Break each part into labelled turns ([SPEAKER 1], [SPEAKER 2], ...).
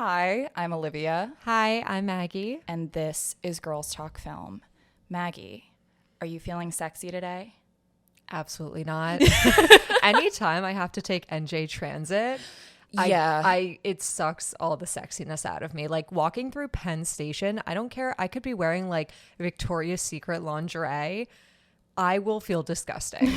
[SPEAKER 1] Hi, I'm Olivia,
[SPEAKER 2] Hi, I'm Maggie.
[SPEAKER 1] and this is Girls Talk Film. Maggie, are you feeling sexy today?
[SPEAKER 2] Absolutely not. Anytime I have to take NJ Transit, it sucks all the sexiness out of me. Like walking through Penn Station, I don't care. I could be wearing like Victoria's Secret lingerie. I will feel disgusting.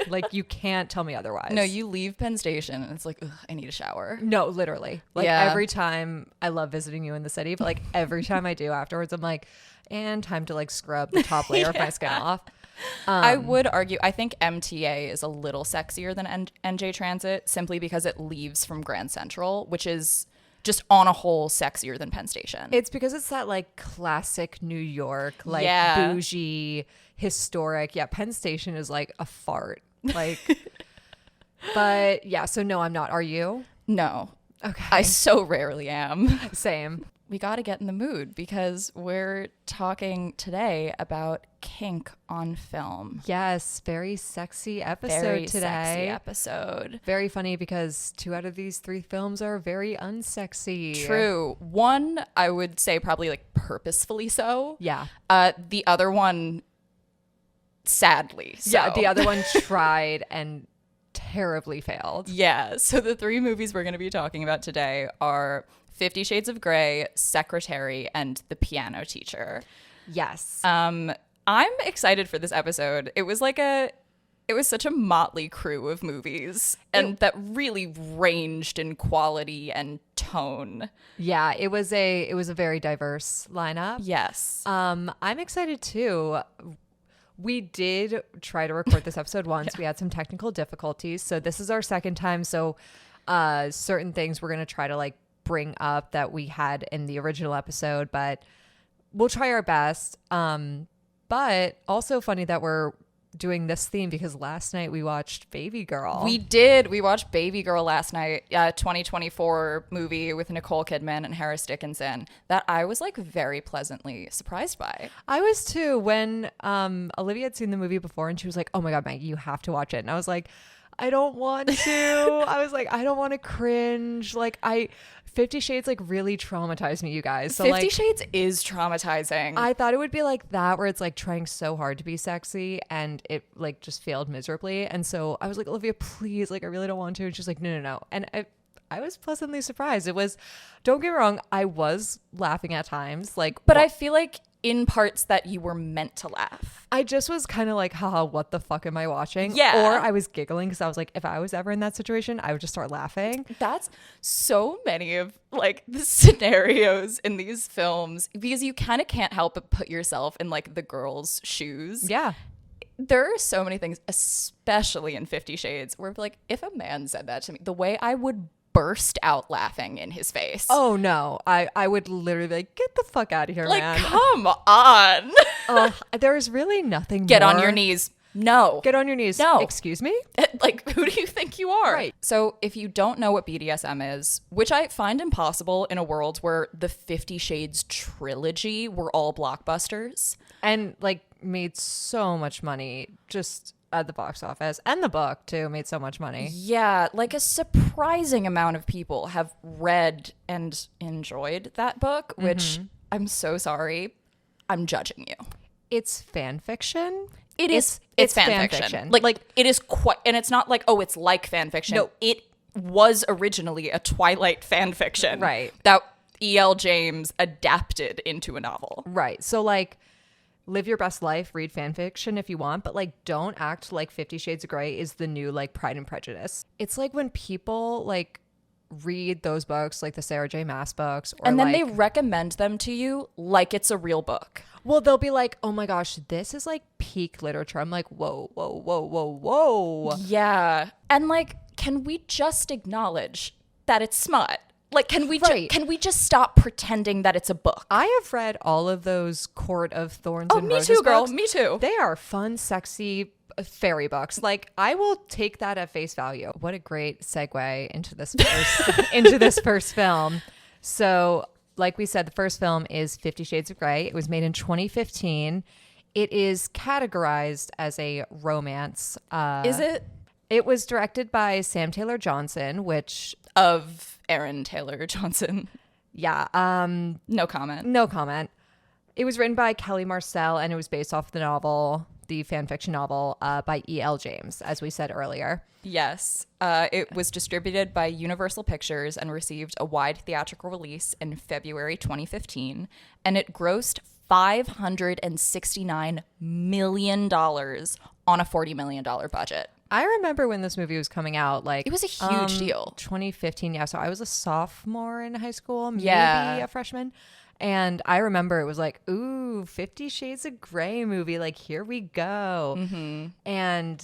[SPEAKER 2] Like you can't tell me otherwise.
[SPEAKER 1] No, you leave Penn Station and it's like, ugh, I need a shower.
[SPEAKER 2] No, literally. Like
[SPEAKER 1] Yeah.
[SPEAKER 2] every time, I love visiting you in the city, but like every time I do afterwards, I'm like, and time to like scrub the top layer of my skin off.
[SPEAKER 1] I would argue, I think MTA is a little sexier than NJ Transit simply because it leaves from Grand Central, which is just on a whole sexier than Penn Station.
[SPEAKER 2] It's because it's that like classic New York, like
[SPEAKER 1] Yeah.
[SPEAKER 2] bougie, historic. Yeah, Penn Station is like a fart. Like, but yeah, so no, I'm not. Are you?
[SPEAKER 1] No,
[SPEAKER 2] Okay.
[SPEAKER 1] I so rarely am.
[SPEAKER 2] Same.
[SPEAKER 1] We got to get in the mood because we're talking today about kink on film.
[SPEAKER 2] Yes, very sexy episode
[SPEAKER 1] Very
[SPEAKER 2] today.
[SPEAKER 1] sexy episode.
[SPEAKER 2] Very funny because 2 out of these 3 films are very unsexy.
[SPEAKER 1] True. One, I would say probably like purposefully so.
[SPEAKER 2] Yeah.
[SPEAKER 1] The other one, sadly so.
[SPEAKER 2] Yeah, the other one tried and terribly failed.
[SPEAKER 1] Yeah. So the 3 movies we're going to be talking about today are 50 Shades of Grey, Secretary, and The Piano Teacher.
[SPEAKER 2] Yes.
[SPEAKER 1] I'm excited for this episode. It was such a motley crew of movies and that really ranged in quality and tone.
[SPEAKER 2] Yeah, it was a very diverse lineup.
[SPEAKER 1] Yes.
[SPEAKER 2] I'm excited too. We did try to record this episode once. We had some technical difficulties. So this is our second time. So certain things we're going to try to like bring up that we had in the original episode, but we'll try our best. But also funny that we're doing this theme because last night we watched Baby Girl.
[SPEAKER 1] We did. We watched Baby Girl last night, 2024 movie with Nicole Kidman and Harris Dickinson that I was like very pleasantly surprised by.
[SPEAKER 2] I was too when Olivia had seen the movie before and she was like, oh my God, Maggie, you have to watch it. And I was like, I don't want to. I was like, I don't want to cringe. Like 50 Shades like really traumatized me, you guys. So
[SPEAKER 1] 50
[SPEAKER 2] like,
[SPEAKER 1] Shades is traumatizing.
[SPEAKER 2] I thought it would be like that where it's like trying so hard to be sexy and it like just failed miserably. And so I was like, Olivia, please, like I really don't want to. And she's like, no. And I was pleasantly surprised. It was, don't get me wrong, I was laughing at times.
[SPEAKER 1] But I feel like in parts that you were meant to laugh.
[SPEAKER 2] I just was kind of like, haha, what the fuck am I watching?
[SPEAKER 1] Yeah.
[SPEAKER 2] Or I was giggling because I was like, if I was ever in that situation, I would just start laughing.
[SPEAKER 1] That's so many of like the scenarios in these films because you kind of can't help but put yourself in like the girl's shoes.
[SPEAKER 2] Yeah.
[SPEAKER 1] There are so many things, especially in 50 Shades, where like if a man said that to me, the way I would burst out laughing in his face.
[SPEAKER 2] Oh no, I would literally be like, get the fuck out of here,
[SPEAKER 1] like,
[SPEAKER 2] man.
[SPEAKER 1] come on.
[SPEAKER 2] There is really nothing
[SPEAKER 1] Get
[SPEAKER 2] more.
[SPEAKER 1] on your knees. No.
[SPEAKER 2] Get on your knees.
[SPEAKER 1] No.
[SPEAKER 2] Excuse me?
[SPEAKER 1] Like, who do you think you are?
[SPEAKER 2] Right.
[SPEAKER 1] So if you don't know what BDSM is, which I find impossible in a world where the 50 Shades trilogy were all blockbusters.
[SPEAKER 2] And like made so much money just at the box office. And the book too made so much money.
[SPEAKER 1] Yeah, like a surprising amount of people have read and enjoyed that book, which I'm so sorry. I'm judging you.
[SPEAKER 2] It's fan fiction.
[SPEAKER 1] It's fan fiction. Like it is quite, and it's not like, oh, it's like fan fiction.
[SPEAKER 2] No.
[SPEAKER 1] It was originally a Twilight fan fiction.
[SPEAKER 2] Right.
[SPEAKER 1] That E.L. James adapted into a novel.
[SPEAKER 2] Right. So like live your best life, read fan fiction if you want, but like don't act like 50 Shades of Grey is the new like Pride and Prejudice. It's like when people like read those books, like the Sarah J. Maas books, or
[SPEAKER 1] And then
[SPEAKER 2] like,
[SPEAKER 1] they recommend them to you like it's a real book.
[SPEAKER 2] well, they'll be like, oh my gosh, this is like peak literature. I'm like, whoa.
[SPEAKER 1] Yeah. And like, can we just acknowledge that it's smut? Like, can we
[SPEAKER 2] Right.
[SPEAKER 1] can we just stop pretending that it's a book?
[SPEAKER 2] I have read all of those Court of Thorns and
[SPEAKER 1] me
[SPEAKER 2] Roses
[SPEAKER 1] too, girl.
[SPEAKER 2] books.
[SPEAKER 1] Me too.
[SPEAKER 2] They are fun, sexy fairy books. Like I will take that at face value. What a great segue into this first film. So, like we said, the first film is 50 Shades of Grey. It was made in 2015. It is categorized as a romance.
[SPEAKER 1] Is it?
[SPEAKER 2] It was directed by Sam Taylor Johnson, which
[SPEAKER 1] of Aaron Taylor Johnson.
[SPEAKER 2] Yeah.
[SPEAKER 1] No comment.
[SPEAKER 2] No comment. It was written by Kelly Marcel, and it was based off the novel, the fan fiction novel by E.L. James, as we said earlier.
[SPEAKER 1] Yes. It was distributed by Universal Pictures and received a wide theatrical release in February 2015, and it grossed $569 million on a $40 million budget.
[SPEAKER 2] I remember when this movie was coming out, like
[SPEAKER 1] It was a huge deal.
[SPEAKER 2] 2015, yeah. So I was a sophomore in high school, maybe
[SPEAKER 1] Yeah.
[SPEAKER 2] a freshman. And I remember it was like, ooh, 50 Shades of Grey movie. Like, here we go.
[SPEAKER 1] Mm-hmm.
[SPEAKER 2] And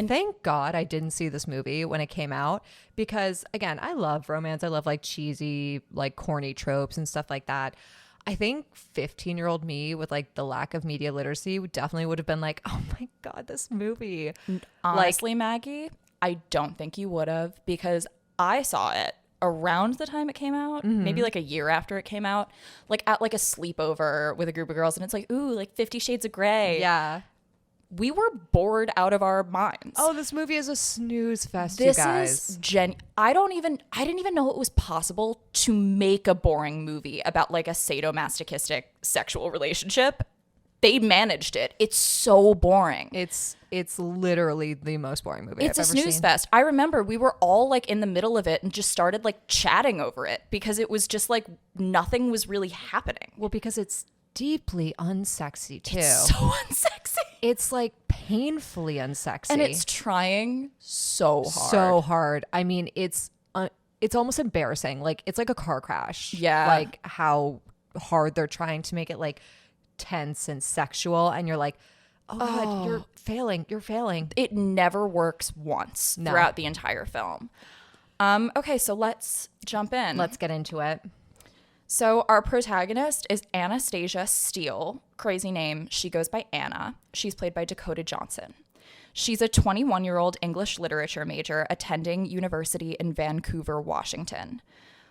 [SPEAKER 2] thank God I didn't see this movie when it came out because, again, I love romance. I love like cheesy, like corny tropes and stuff like that. I think 15-year-old me with like the lack of media literacy definitely would have been like, oh my God, this movie.
[SPEAKER 1] Honestly, Maggie, I don't think you would have because I saw it around the time it came out, maybe like a year after it came out, like at like a sleepover with a group of girls, and it's like, ooh, like 50 Shades of Grey.
[SPEAKER 2] Yeah.
[SPEAKER 1] We were bored out of our minds.
[SPEAKER 2] Oh, this movie is a snooze fest, you
[SPEAKER 1] This
[SPEAKER 2] guys.
[SPEAKER 1] is I didn't even know it was possible to make a boring movie about like a sadomasochistic sexual relationship. They managed it. It's so boring.
[SPEAKER 2] It's literally the most boring movie
[SPEAKER 1] It's
[SPEAKER 2] I've
[SPEAKER 1] a
[SPEAKER 2] ever
[SPEAKER 1] snooze
[SPEAKER 2] seen.
[SPEAKER 1] fest. I remember we were all like in the middle of it and just started like chatting over it because it was just like nothing was really happening.
[SPEAKER 2] Well, because it's deeply unsexy too.
[SPEAKER 1] It's so unsexy.
[SPEAKER 2] It's like painfully unsexy.
[SPEAKER 1] And it's trying so hard.
[SPEAKER 2] so hard. I mean, it's almost embarrassing. Like it's like a car crash.
[SPEAKER 1] Yeah.
[SPEAKER 2] Like how hard they're trying to make it like tense and sexual, and you're like, oh God, you're failing. You're failing.
[SPEAKER 1] It never works once throughout the entire film. Okay, so let's jump in.
[SPEAKER 2] Let's get into it.
[SPEAKER 1] So our protagonist is Anastasia Steele. Crazy name. She goes by Anna. She's played by Dakota Johnson. She's a 21-year-old English literature major attending university in Vancouver, Washington.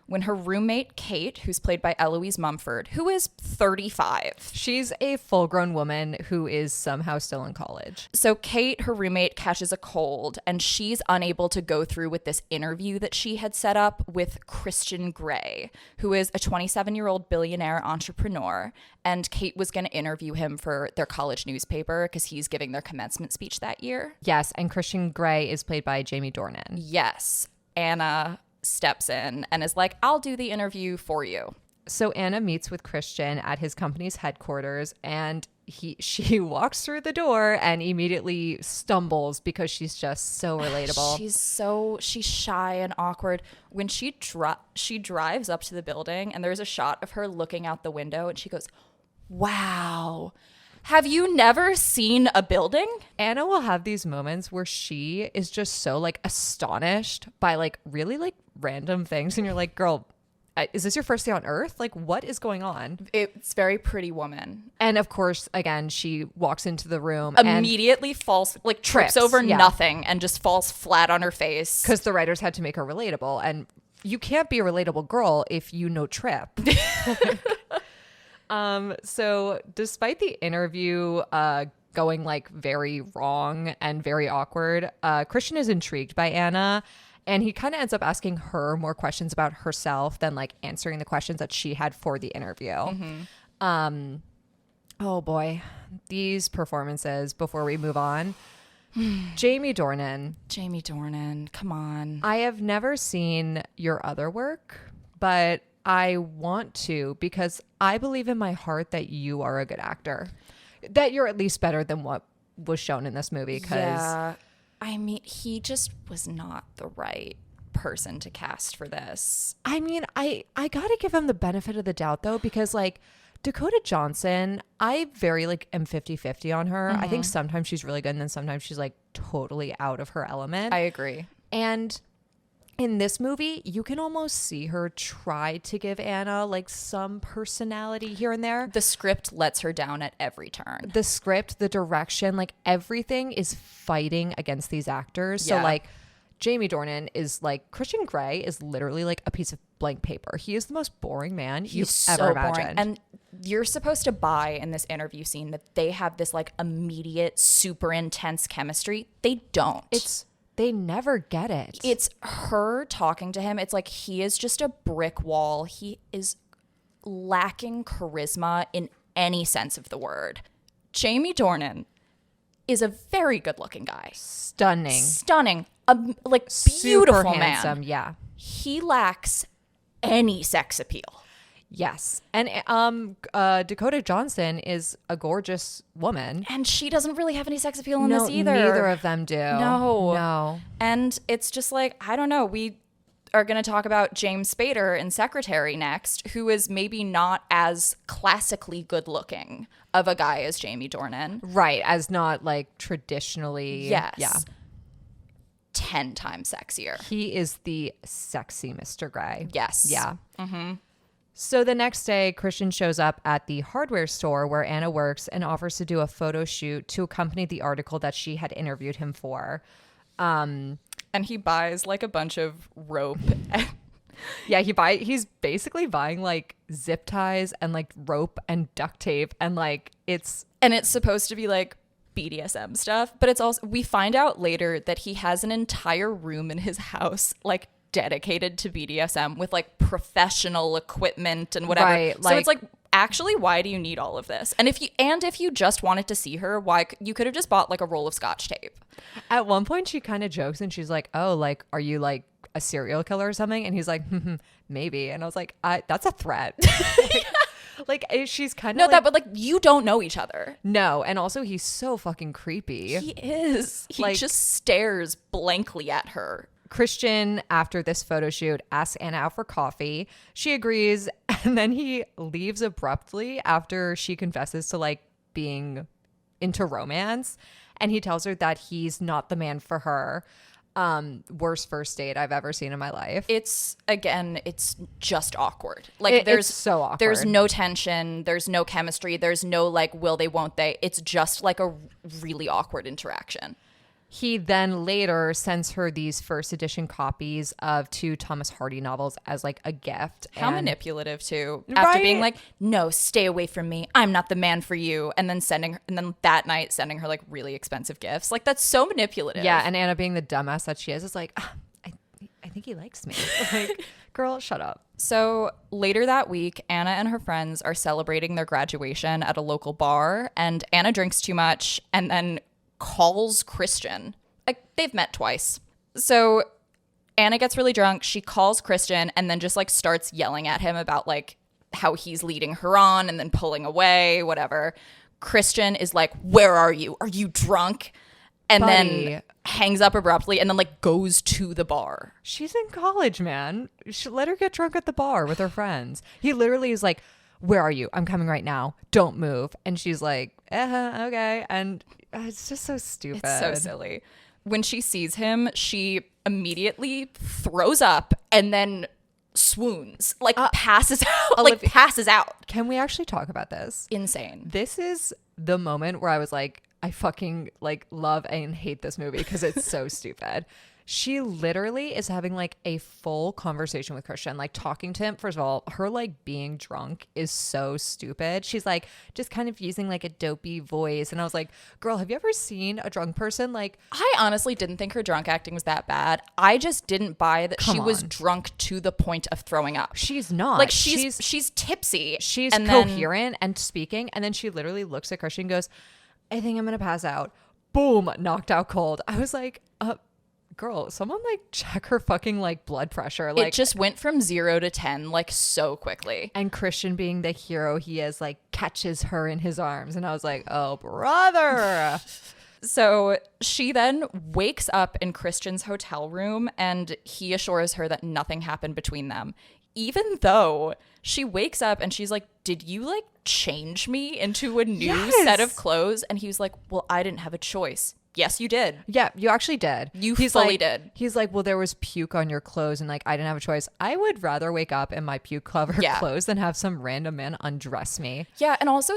[SPEAKER 1] When her roommate, Kate, who's played by Eloise Mumford, who is 35.
[SPEAKER 2] She's a full-grown woman who is somehow still in college.
[SPEAKER 1] So Kate, her roommate, catches a cold, and she's unable to go through with this interview that she had set up with Christian Grey, who is a 27-year-old billionaire entrepreneur. And Kate was going to interview him for their college newspaper because he's giving their commencement speech that year.
[SPEAKER 2] Yes, and Christian Grey is played by Jamie Dornan.
[SPEAKER 1] Yes. Anna steps in and is like, I'll do the interview for you.
[SPEAKER 2] So Anna meets with Christian at his company's headquarters, and she walks through the door and immediately stumbles because she's just so relatable.
[SPEAKER 1] She's shy and awkward. When she drives up to the building and there's a shot of her looking out the window and she goes, wow, have you never seen a building?
[SPEAKER 2] Anna will have these moments where she is just so like astonished by like really like random things, and you're like, girl, is this your first day on Earth? Like, what is going on?
[SPEAKER 1] It's very Pretty Woman.
[SPEAKER 2] And of course, again, she walks into the room
[SPEAKER 1] Immediately falls, like trips over nothing and just falls flat on her face.
[SPEAKER 2] Because the writers had to make her relatable. And you can't be a relatable girl if you know trip. So despite the interview going like very wrong and very awkward, Christian is intrigued by Anna. And he kind of ends up asking her more questions about herself than like answering the questions that she had for the interview. Mm-hmm. Oh boy, these performances before we move on. Jamie Dornan,
[SPEAKER 1] come on.
[SPEAKER 2] I have never seen your other work, but I want to because I believe in my heart that you are a good actor. That you're at least better than what was shown in this movie.
[SPEAKER 1] Yeah. I mean, he just was not the right person to cast for this.
[SPEAKER 2] I mean, I got to give him the benefit of the doubt, though, because, like, Dakota Johnson, I very, like, am 50-50 on her. I think sometimes she's really good, and then sometimes she's, like, totally out of her element.
[SPEAKER 1] I agree.
[SPEAKER 2] And in this movie, you can almost see her try to give Anna, like, some personality here and there.
[SPEAKER 1] The script lets her down at every turn.
[SPEAKER 2] The script, the direction, like, everything is fighting against these actors.
[SPEAKER 1] Yeah.
[SPEAKER 2] So, like, Jamie Dornan is, like, Christian Grey is literally, like, a piece of blank paper. He is the most boring man you've ever imagined.
[SPEAKER 1] And you're supposed to buy in this interview scene that they have this, like, immediate, super intense chemistry. They don't.
[SPEAKER 2] It's They never get it.
[SPEAKER 1] It's her talking to him. It's like he is just a brick wall. He is lacking charisma in any sense of the word. Jamie Dornan is a very good looking guy. Stunning. Like beautiful
[SPEAKER 2] Super
[SPEAKER 1] man.
[SPEAKER 2] handsome, yeah.
[SPEAKER 1] He lacks any sex appeal.
[SPEAKER 2] Yes. And Dakota Johnson is a gorgeous woman.
[SPEAKER 1] And she doesn't really have any sex appeal in this either.
[SPEAKER 2] Neither of them do.
[SPEAKER 1] No. And it's just like, I don't know. We are going to talk about James Spader in Secretary next, who is maybe not as classically good looking of a guy as Jamie Dornan.
[SPEAKER 2] Right. As not like traditionally.
[SPEAKER 1] Yes.
[SPEAKER 2] Yeah.
[SPEAKER 1] 10 times sexier.
[SPEAKER 2] He is the sexy Mr. Grey.
[SPEAKER 1] Yes.
[SPEAKER 2] Yeah. Mm-hmm. So the next day, Christian shows up at the hardware store where Anna works and offers to do a photo shoot to accompany the article that she had interviewed him for.
[SPEAKER 1] And he buys like a bunch of rope.
[SPEAKER 2] Yeah, he's basically buying like zip ties and like rope and duct tape and like it's
[SPEAKER 1] supposed to be like BDSM stuff, but it's also, we find out later that he has an entire room in his house like dedicated to BDSM with like professional equipment and whatever.
[SPEAKER 2] Right,
[SPEAKER 1] so it's like, actually, why do you need all of this? And if you just wanted to see her, why you could have just bought like a roll of Scotch tape.
[SPEAKER 2] At one point she kind of jokes and she's like, "Oh, like are you like a serial killer or something?" And he's like, "Maybe." And I was like, "That's a threat." Like she's kind of
[SPEAKER 1] but like you don't know each other.
[SPEAKER 2] No, and also he's so fucking creepy.
[SPEAKER 1] He is. He
[SPEAKER 2] Like,
[SPEAKER 1] just stares blankly at her.
[SPEAKER 2] Christian, after this photo shoot, asks Anna out for coffee. She agrees, and then he leaves abruptly after she confesses to like being into romance, and he tells her that he's not the man for her. Worst first date I've ever seen in my life.
[SPEAKER 1] It's just awkward. Like
[SPEAKER 2] it's so awkward.
[SPEAKER 1] There's no tension. There's no chemistry. There's no like will they, won't they. It's just like a really awkward interaction.
[SPEAKER 2] He then later sends her these first edition copies of 2 Thomas Hardy novels as like a gift.
[SPEAKER 1] How manipulative too. After being like, no, stay away from me. I'm not the man for you. And then that night sending her like really expensive gifts. Like that's so manipulative.
[SPEAKER 2] Yeah. And Anna being the dumbass that she is like, I think he likes me. Like, girl, shut up.
[SPEAKER 1] So later that week, Anna and her friends are celebrating their graduation at a local bar, and Anna drinks too much and then calls Christian. Like they've met twice. So Anna gets really drunk. She calls Christian and then just like starts yelling at him about like how he's leading her on and then pulling away, whatever. Christian is like, "Where are you? Are you drunk?" And then hangs up abruptly and then like goes to the bar.
[SPEAKER 2] She's in college, man. Let her get drunk at the bar with her friends. He literally is like, "Where are you? I'm coming right now. Don't move." And she's like, okay. And it's just so stupid.
[SPEAKER 1] It's so silly. When she sees him, she immediately throws up and then swoons, like passes out, like passes out.
[SPEAKER 2] Can we actually talk about this?
[SPEAKER 1] Insane.
[SPEAKER 2] This is the moment where I was like, I fucking like love and hate this movie because it's so stupid. She literally is having like a full conversation with Christian, like talking to him. First of all, her like being drunk is so stupid. She's like just kind of using like a dopey voice. And I was like, girl, have you ever seen a drunk person? Like,
[SPEAKER 1] I honestly didn't think her drunk acting was that bad. I just didn't buy that she was drunk to the point of throwing up.
[SPEAKER 2] She's not.
[SPEAKER 1] Like she's tipsy.
[SPEAKER 2] She's coherent and speaking. And then she literally looks at Christian and goes, "I think I'm going to pass out." Boom, knocked out cold. I was like, girl, someone like check her fucking like blood pressure. Like
[SPEAKER 1] it just went from 0 to 10 like so quickly.
[SPEAKER 2] And Christian being the hero he is, like catches her in his arms. And I was like, oh, brother.
[SPEAKER 1] So she then wakes up in Christian's hotel room and he assures her that nothing happened between them. Even though she wakes up and she's like, "Did you like change me into a new set of clothes?" And he was like, "Well, I didn't have a choice." Yes, you did.
[SPEAKER 2] Yeah, you actually did.
[SPEAKER 1] He's fully did.
[SPEAKER 2] He's like, "Well, there was puke on your clothes and like I didn't have a choice. I would rather wake up in my puke covered clothes than have some random man undress me."
[SPEAKER 1] Yeah, and also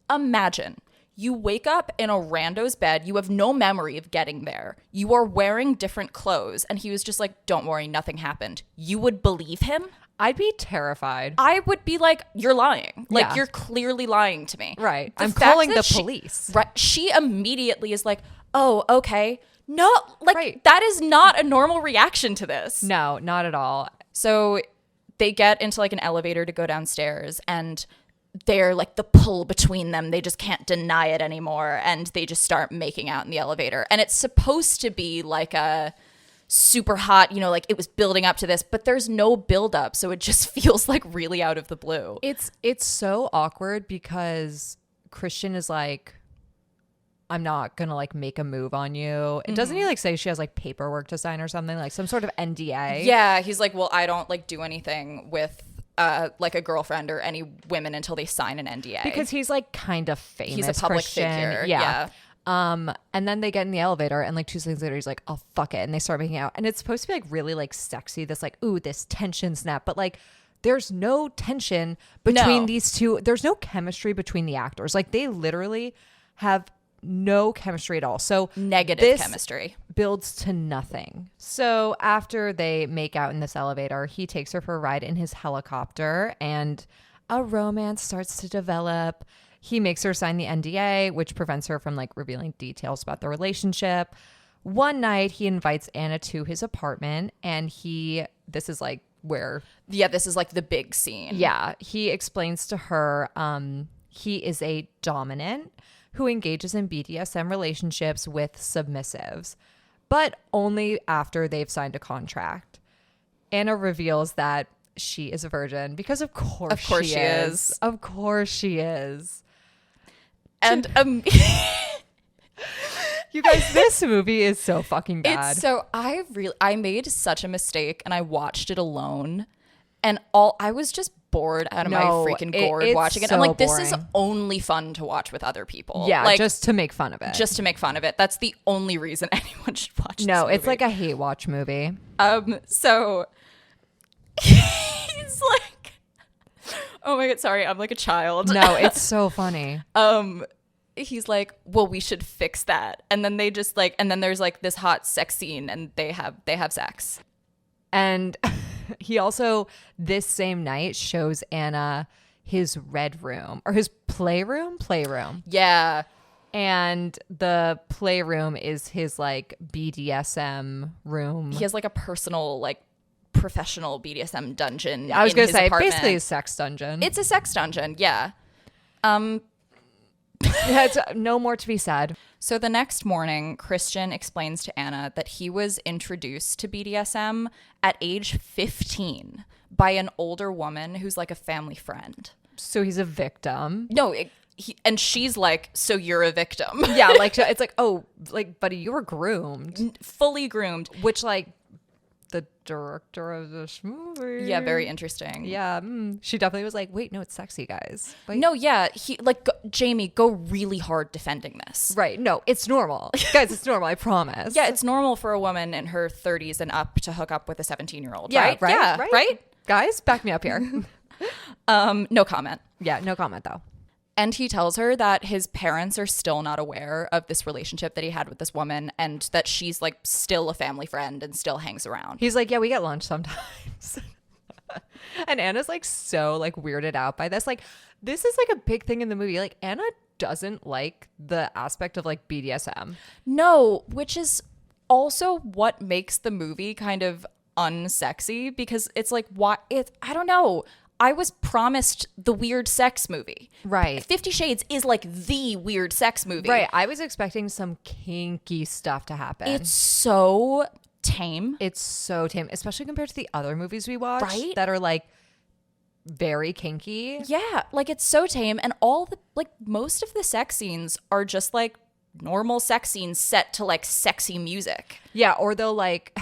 [SPEAKER 1] imagine you wake up in a rando's bed, you have no memory of getting there. You are wearing different clothes and he was just like, "Don't worry, nothing happened." You would believe him?
[SPEAKER 2] I'd be terrified.
[SPEAKER 1] I would be like, "You're lying. Like, you're clearly lying to me."
[SPEAKER 2] Right.
[SPEAKER 1] I'm
[SPEAKER 2] calling the police.
[SPEAKER 1] Right. She immediately is like, "Oh, okay. No, like
[SPEAKER 2] Right.
[SPEAKER 1] that is not a normal reaction to this.
[SPEAKER 2] No, not at all.
[SPEAKER 1] So they get into like an elevator to go downstairs, and they're like the pull between them. They just can't deny it anymore. And they just start making out in the elevator. And it's supposed to be like a super hot, you know, like it was building up to this, but there's no build up. So it just feels like really out of the blue.
[SPEAKER 2] It's so awkward because Christian is like, I'm not gonna like make a move on you. It doesn't he like say she has like paperwork to sign or something, like some sort of NDA?
[SPEAKER 1] Yeah, he's like, well, I don't like do anything with like a girlfriend or any women until they sign an NDA.
[SPEAKER 2] Because he's like kind of famous.
[SPEAKER 1] He's a public
[SPEAKER 2] Christian.
[SPEAKER 1] figure.
[SPEAKER 2] Yeah. And then they get in the elevator and like 2 seconds later he's like, oh fuck it, and they start making out. And it's supposed to be like really like sexy, this like, ooh, this tension snap, but like there's no tension between these two. There's no chemistry between the actors. Like they literally have no chemistry at all. So
[SPEAKER 1] negative chemistry
[SPEAKER 2] builds to nothing. So after they make out in this elevator, he takes her for a ride in his helicopter and a romance starts to develop. He makes her sign the NDA, which prevents her from like revealing details about the relationship. One night he invites Anna to his apartment and this is like where
[SPEAKER 1] this is like the big scene.
[SPEAKER 2] Yeah, he explains to her he is a dominant who engages in BDSM relationships with submissives, but only after they've signed a contract. Anna reveals that she is a virgin because of course she is. Of course she is.
[SPEAKER 1] And
[SPEAKER 2] you guys, this movie is so fucking bad.
[SPEAKER 1] It's so I made such a mistake and I watched it alone, and I was just bored out of my freaking gourd watching it.
[SPEAKER 2] So
[SPEAKER 1] I'm like, this is
[SPEAKER 2] boring.
[SPEAKER 1] only fun to watch with other people.
[SPEAKER 2] Yeah,
[SPEAKER 1] like,
[SPEAKER 2] just to make fun of it.
[SPEAKER 1] just to make fun of it. That's the only reason anyone should watch this
[SPEAKER 2] No, it's
[SPEAKER 1] movie.
[SPEAKER 2] like a hate watch movie.
[SPEAKER 1] So he's like, oh my god, sorry, I'm like a child.
[SPEAKER 2] No, it's so funny.
[SPEAKER 1] He's like, well, we should fix that. And then they just like, and then there's like this hot sex scene and they have sex.
[SPEAKER 2] And he also, this same night, shows Anna his red room or his playroom.
[SPEAKER 1] Yeah.
[SPEAKER 2] And the playroom is his like BDSM room.
[SPEAKER 1] He has like a personal, like professional BDSM dungeon.
[SPEAKER 2] I was
[SPEAKER 1] in
[SPEAKER 2] going to
[SPEAKER 1] his
[SPEAKER 2] say,
[SPEAKER 1] apartment.
[SPEAKER 2] basically a sex dungeon.
[SPEAKER 1] It's a sex dungeon. Yeah.
[SPEAKER 2] Yeah, it's no more to be said.
[SPEAKER 1] So the next morning, Christian explains to Anna that he was introduced to BDSM at age 15 by an older woman who's like a family friend.
[SPEAKER 2] So he's a victim.
[SPEAKER 1] No, and she's like, so you're a victim.
[SPEAKER 2] Yeah, like it's like, oh, like, buddy, you were groomed.
[SPEAKER 1] Fully groomed.
[SPEAKER 2] Which, like, the director of this movie.
[SPEAKER 1] Yeah, very interesting.
[SPEAKER 2] Yeah, she definitely was like, wait, no, it's sexy, guys. Wait.
[SPEAKER 1] No, yeah, he like Jamie, go really hard defending this.
[SPEAKER 2] Right, no, it's normal. Guys, it's normal, I promise.
[SPEAKER 1] Yeah, it's normal for a woman in her 30s and up to hook up with a 17-year-old,
[SPEAKER 2] Yeah,
[SPEAKER 1] right?
[SPEAKER 2] right,
[SPEAKER 1] Yeah,
[SPEAKER 2] right.
[SPEAKER 1] right?
[SPEAKER 2] Guys, back me up here.
[SPEAKER 1] No comment.
[SPEAKER 2] Yeah, no comment, though.
[SPEAKER 1] And he tells her that his parents are still not aware of this relationship that he had with this woman and that she's like still a family friend and still hangs around.
[SPEAKER 2] He's like, yeah, we get lunch sometimes. And Anna's like so like weirded out by this. Like, this is like a big thing in the movie. Like, Anna doesn't like the aspect of like BDSM.
[SPEAKER 1] No, which is also what makes the movie kind of unsexy because it's like, I don't know. I was promised the weird sex movie.
[SPEAKER 2] Right.
[SPEAKER 1] 50 Shades is like the weird sex movie.
[SPEAKER 2] Right. I was expecting some kinky stuff to happen.
[SPEAKER 1] It's so tame.
[SPEAKER 2] It's so tame, especially compared to the other movies we watch
[SPEAKER 1] Right?
[SPEAKER 2] that are like very kinky.
[SPEAKER 1] Yeah, like it's so tame, and all the like most of the sex scenes are just like normal sex scenes set to like sexy music.
[SPEAKER 2] Yeah, or they'll like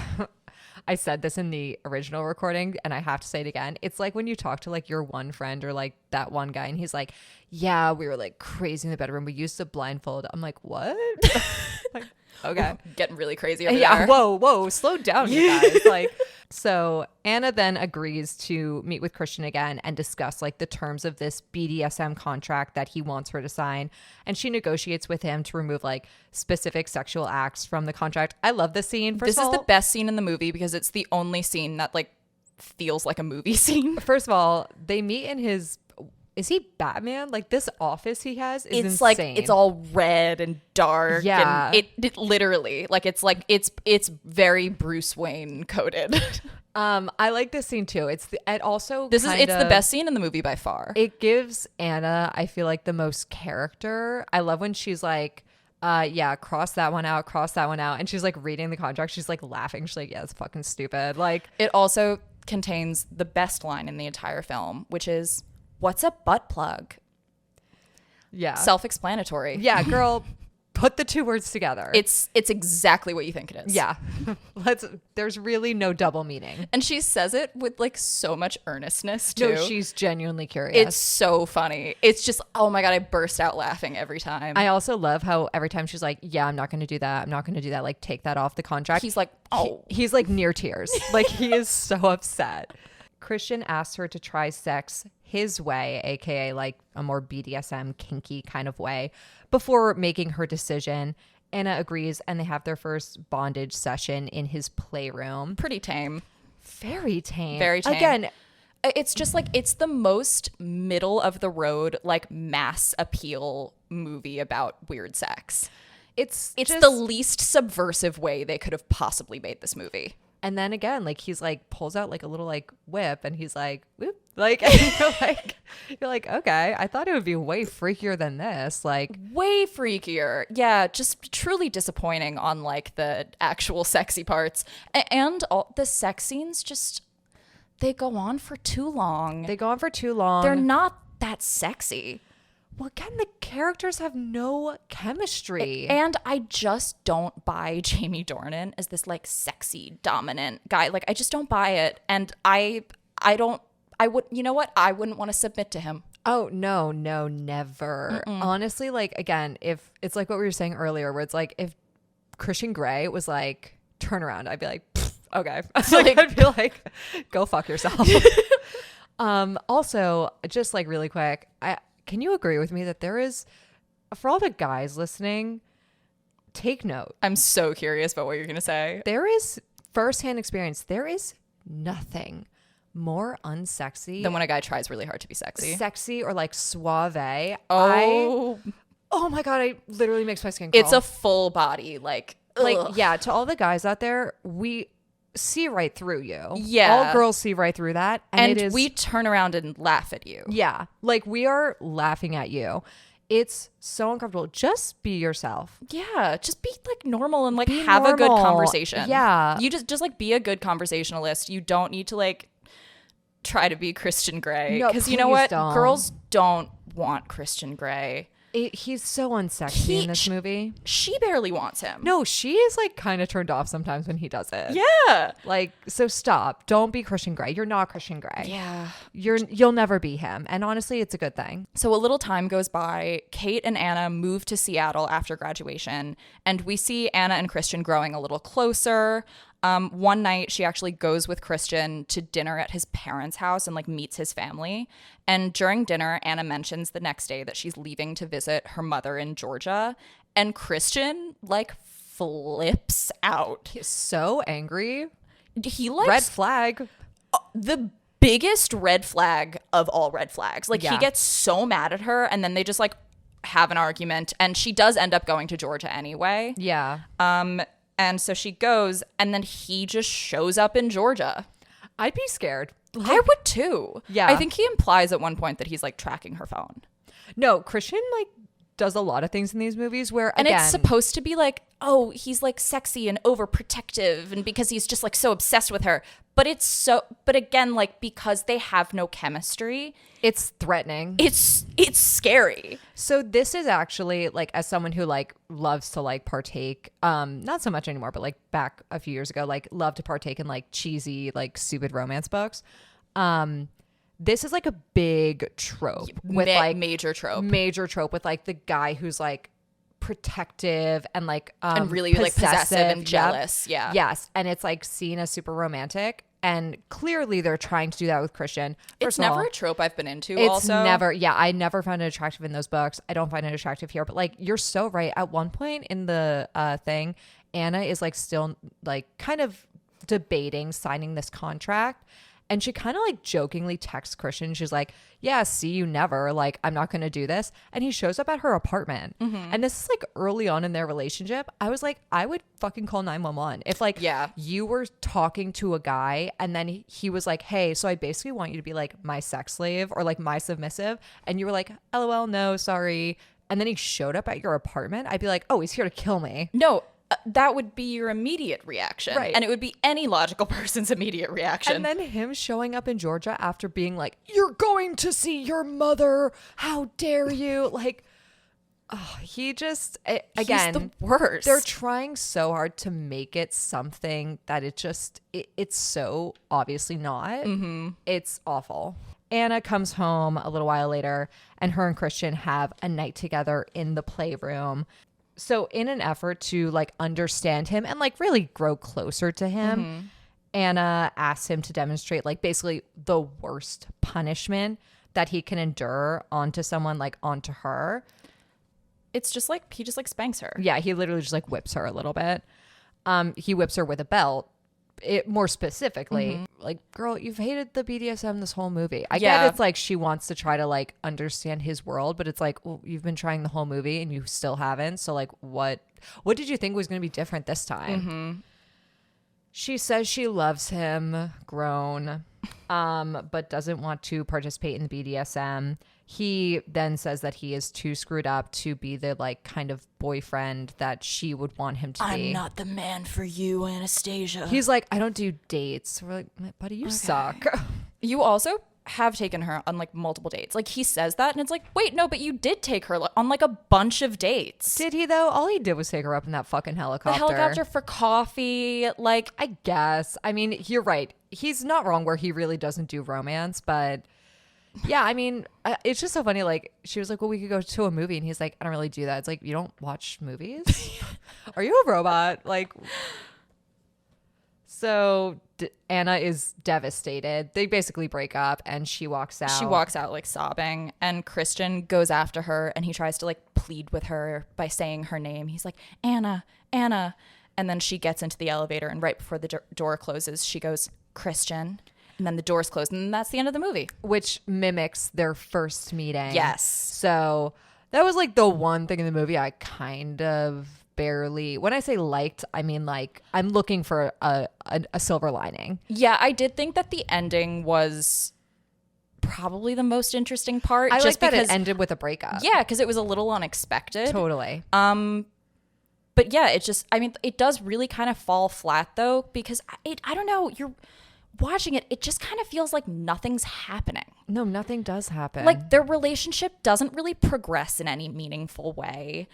[SPEAKER 2] I said this in the original recording and I have to say it again. It's like when you talk to like your one friend or like that one guy and he's like, yeah, we were like crazy in the bedroom. We used to blindfold. I'm like, what? Like, okay.
[SPEAKER 1] Getting really crazy over
[SPEAKER 2] Yeah.
[SPEAKER 1] there.
[SPEAKER 2] Whoa, slow down, you guys. Like, so Anna then agrees to meet with Christian again and discuss like the terms of this BDSM contract that he wants her to sign. And she negotiates with him to remove like specific sexual acts from the contract. I love this scene.
[SPEAKER 1] This is the best scene in the movie because it's the only scene that like feels like a movie scene.
[SPEAKER 2] First of all, they meet in his is he Batman? Like this office he has is
[SPEAKER 1] it's
[SPEAKER 2] insane.
[SPEAKER 1] like it's all red and dark.
[SPEAKER 2] Yeah.
[SPEAKER 1] And it literally it's very Bruce Wayne coded.
[SPEAKER 2] I like this scene too. It's the
[SPEAKER 1] best scene in the movie by far.
[SPEAKER 2] It gives Anna, I feel like, the most character. I love when she's like, yeah, cross that one out, and she's like reading the contract. She's like laughing. She's like, yeah, it's fucking stupid. Like,
[SPEAKER 1] it also contains the best line in the entire film, which is, "What's a butt plug?"
[SPEAKER 2] Yeah,
[SPEAKER 1] self-explanatory.
[SPEAKER 2] Yeah, girl. Put the two words together.
[SPEAKER 1] It's exactly what you think it is.
[SPEAKER 2] Yeah. There's really no double meaning.
[SPEAKER 1] And she says it with like so much earnestness too.
[SPEAKER 2] No, she's genuinely curious.
[SPEAKER 1] It's so funny. It's just, oh my God, I burst out laughing every time.
[SPEAKER 2] I also love how every time she's like, yeah, I'm not going to do that. I'm not going to do that. Like, take that off the contract.
[SPEAKER 1] He's like, oh.
[SPEAKER 2] He's like near tears. Like, he is so upset. Christian asks her to try sex his way, aka like a more BDSM kinky kind of way, before making her decision. Anna agrees and they have their first bondage session in his playroom.
[SPEAKER 1] Pretty tame.
[SPEAKER 2] Very tame.
[SPEAKER 1] Very tame.
[SPEAKER 2] Again,
[SPEAKER 1] it's just like, it's the most middle of the road, like mass appeal movie about weird sex.
[SPEAKER 2] It's
[SPEAKER 1] just
[SPEAKER 2] the
[SPEAKER 1] the least subversive way they could have possibly made this movie.
[SPEAKER 2] And then again, like he's like pulls out like a little like whip and he's like, whoop. Like, and you're like, okay, I thought it would be way freakier than this. Like,
[SPEAKER 1] way freakier. Yeah, just truly disappointing on like the actual sexy parts. And all the sex scenes just, they go on for too long. They're not that sexy.
[SPEAKER 2] Well, again, the characters have no chemistry.
[SPEAKER 1] And I just don't buy Jamie Dornan as this like sexy dominant guy. Like, I just don't buy it. And I would, you know what? I wouldn't want to submit to him.
[SPEAKER 2] Oh, no, never. Honestly, like, again, if it's like what we were saying earlier, where it's like, if Christian Grey was like, turn around, I'd be like, okay. Like, I'd be like, go fuck yourself. Also, just like really quick, can you agree with me that there is, for all the guys listening, take note.
[SPEAKER 1] I'm so curious about what you're going to say.
[SPEAKER 2] There is firsthand experience. There is nothing more unsexy
[SPEAKER 1] than when a guy tries really hard to be sexy.
[SPEAKER 2] Or like suave.
[SPEAKER 1] Oh
[SPEAKER 2] my God, it literally makes my skin crawl.
[SPEAKER 1] It's a full body, like,
[SPEAKER 2] yeah, to all the guys out there, we see right through you.
[SPEAKER 1] Yeah.
[SPEAKER 2] All girls see right through that.
[SPEAKER 1] And we turn around and laugh at you.
[SPEAKER 2] Yeah. Like, we are laughing at you. It's so uncomfortable. Just be yourself.
[SPEAKER 1] Yeah. Just be like normal and like have a good conversation.
[SPEAKER 2] Yeah.
[SPEAKER 1] You just like be a good conversationalist. You don't need to like try to be Christian Grey.
[SPEAKER 2] No,
[SPEAKER 1] because you know what?
[SPEAKER 2] don't.
[SPEAKER 1] Girls don't want Christian Grey.
[SPEAKER 2] He's so unsexy in this movie.
[SPEAKER 1] She barely wants him.
[SPEAKER 2] No, she is like kind of turned off sometimes when he does it.
[SPEAKER 1] Yeah.
[SPEAKER 2] Like, so stop. Don't be Christian Grey. You're not Christian Grey.
[SPEAKER 1] Yeah.
[SPEAKER 2] You'll never be him. And honestly, it's a good thing.
[SPEAKER 1] So a little time goes by. Kate and Anna move to Seattle after graduation, and we see Anna and Christian growing a little closer. One night she actually goes with Christian to dinner at his parents' house and like meets his family. And during dinner, Anna mentions the next day that she's leaving to visit her mother in Georgia. And Christian like flips out.
[SPEAKER 2] He's so angry.
[SPEAKER 1] He like
[SPEAKER 2] red flag.
[SPEAKER 1] The biggest red flag of all red flags. Like, he gets so mad at her, and then they just like have an argument, and she does end up going to Georgia anyway.
[SPEAKER 2] Yeah.
[SPEAKER 1] And so she goes, and then he just shows up in Georgia.
[SPEAKER 2] I'd be scared. Like,
[SPEAKER 1] I would too.
[SPEAKER 2] Yeah.
[SPEAKER 1] I think he implies at one point that he's like tracking her phone.
[SPEAKER 2] No, Christian like does a lot of things in these movies where,
[SPEAKER 1] and
[SPEAKER 2] again,
[SPEAKER 1] it's supposed to be like, oh, he's like sexy and overprotective, and because he's just like so obsessed with her. But but again, like, because they have no chemistry,
[SPEAKER 2] it's threatening.
[SPEAKER 1] It's scary.
[SPEAKER 2] So this is actually, like, as someone who like loves to like partake, not so much anymore, but like back a few years ago, like loved to partake in like cheesy, like stupid romance books. This is like a big trope with like
[SPEAKER 1] major trope
[SPEAKER 2] with like the guy who's like protective and like
[SPEAKER 1] and really like possessive and jealous. Yeah.
[SPEAKER 2] Yes. And it's like seen as super romantic. And clearly they're trying to do that with Christian.
[SPEAKER 1] It's never a trope I've been into.
[SPEAKER 2] It's never. Yeah. I never found it attractive in those books. I don't find it attractive here. But like, you're so right. At one point in the thing, Anna is like still like kind of debating signing this contract. And she kind of like jokingly texts Christian. She's like, yeah, see you never. Like, I'm not going to do this. And he shows up at her apartment. And this is like early on in their relationship. I was like, I would fucking call 911. If like you were talking to a guy and then he was like, hey, so I basically want you to be like my sex slave or like my submissive. And you were like, LOL, no, sorry. And then he showed up at your apartment. I'd be like, oh, he's here to kill me.
[SPEAKER 1] No. That would be your immediate reaction.
[SPEAKER 2] Right.
[SPEAKER 1] And it would be any logical person's immediate reaction.
[SPEAKER 2] And then him showing up in Georgia after being like, you're going to see your mother. How dare you? Like, oh, he just, again,
[SPEAKER 1] he's the worst.
[SPEAKER 2] They're trying so hard to make it something that it's so obviously not. It's awful. Anna comes home a little while later and her and Christian have a night together in the playroom. So in an effort to like understand him and like really grow closer to him, Anna asks him to demonstrate like basically the worst punishment that he can endure onto someone, like onto her.
[SPEAKER 1] It's just like he just like spanks her.
[SPEAKER 2] Yeah, he literally just like whips her a little bit. He whips her with a belt. It more specifically, like, girl, you've hated the BDSM this whole movie. I get it's like she wants to try to like understand his world, but it's like, well, you've been trying the whole movie and you still haven't. So like, what did you think was going to be different this time? She says she loves him, grown, but doesn't want to participate in the BDSM. He then says that he is too screwed up to be the like kind of boyfriend that she would want him to be.
[SPEAKER 1] I'm not the man for you, Anastasia.
[SPEAKER 2] He's like, I don't do dates. We're like, buddy, you suck.
[SPEAKER 1] You also have taken her on like multiple dates. Like he says that and it's like, wait, no, but you did take her on like a bunch of dates.
[SPEAKER 2] Did he though? All he did was take her up in that fucking helicopter.
[SPEAKER 1] The helicopter for coffee. Like,
[SPEAKER 2] I guess. I mean, you're right. He's not wrong where he really doesn't do romance, but yeah, I mean, it's just so funny. Like, she was like, well, we could go to a movie. And he's like, I don't really do that. It's like, you don't watch movies? Are you a robot? Like, so Anna is devastated. They basically break up and she walks out.
[SPEAKER 1] She walks out like sobbing and Christian goes after her and he tries to like plead with her by saying her name. He's like, Anna, Anna. And then she gets into the elevator and right before the door closes, she goes, Christian. And then the doors close, and that's the end of the movie.
[SPEAKER 2] Which mimics their first meeting.
[SPEAKER 1] Yes.
[SPEAKER 2] So that was like the one thing in the movie I kind of barely, when I say liked, I mean like I'm looking for a silver lining.
[SPEAKER 1] Yeah, I did think that the ending was probably the most interesting part.
[SPEAKER 2] I
[SPEAKER 1] just
[SPEAKER 2] like that
[SPEAKER 1] because
[SPEAKER 2] it ended with a breakup.
[SPEAKER 1] Yeah, because it was a little unexpected.
[SPEAKER 2] Totally.
[SPEAKER 1] But yeah, it just, I mean, it does really kind of fall flat though, because I don't know, you're watching it, it just kind of feels like nothing's happening.
[SPEAKER 2] No, nothing does happen.
[SPEAKER 1] Like their relationship doesn't really progress in any meaningful way.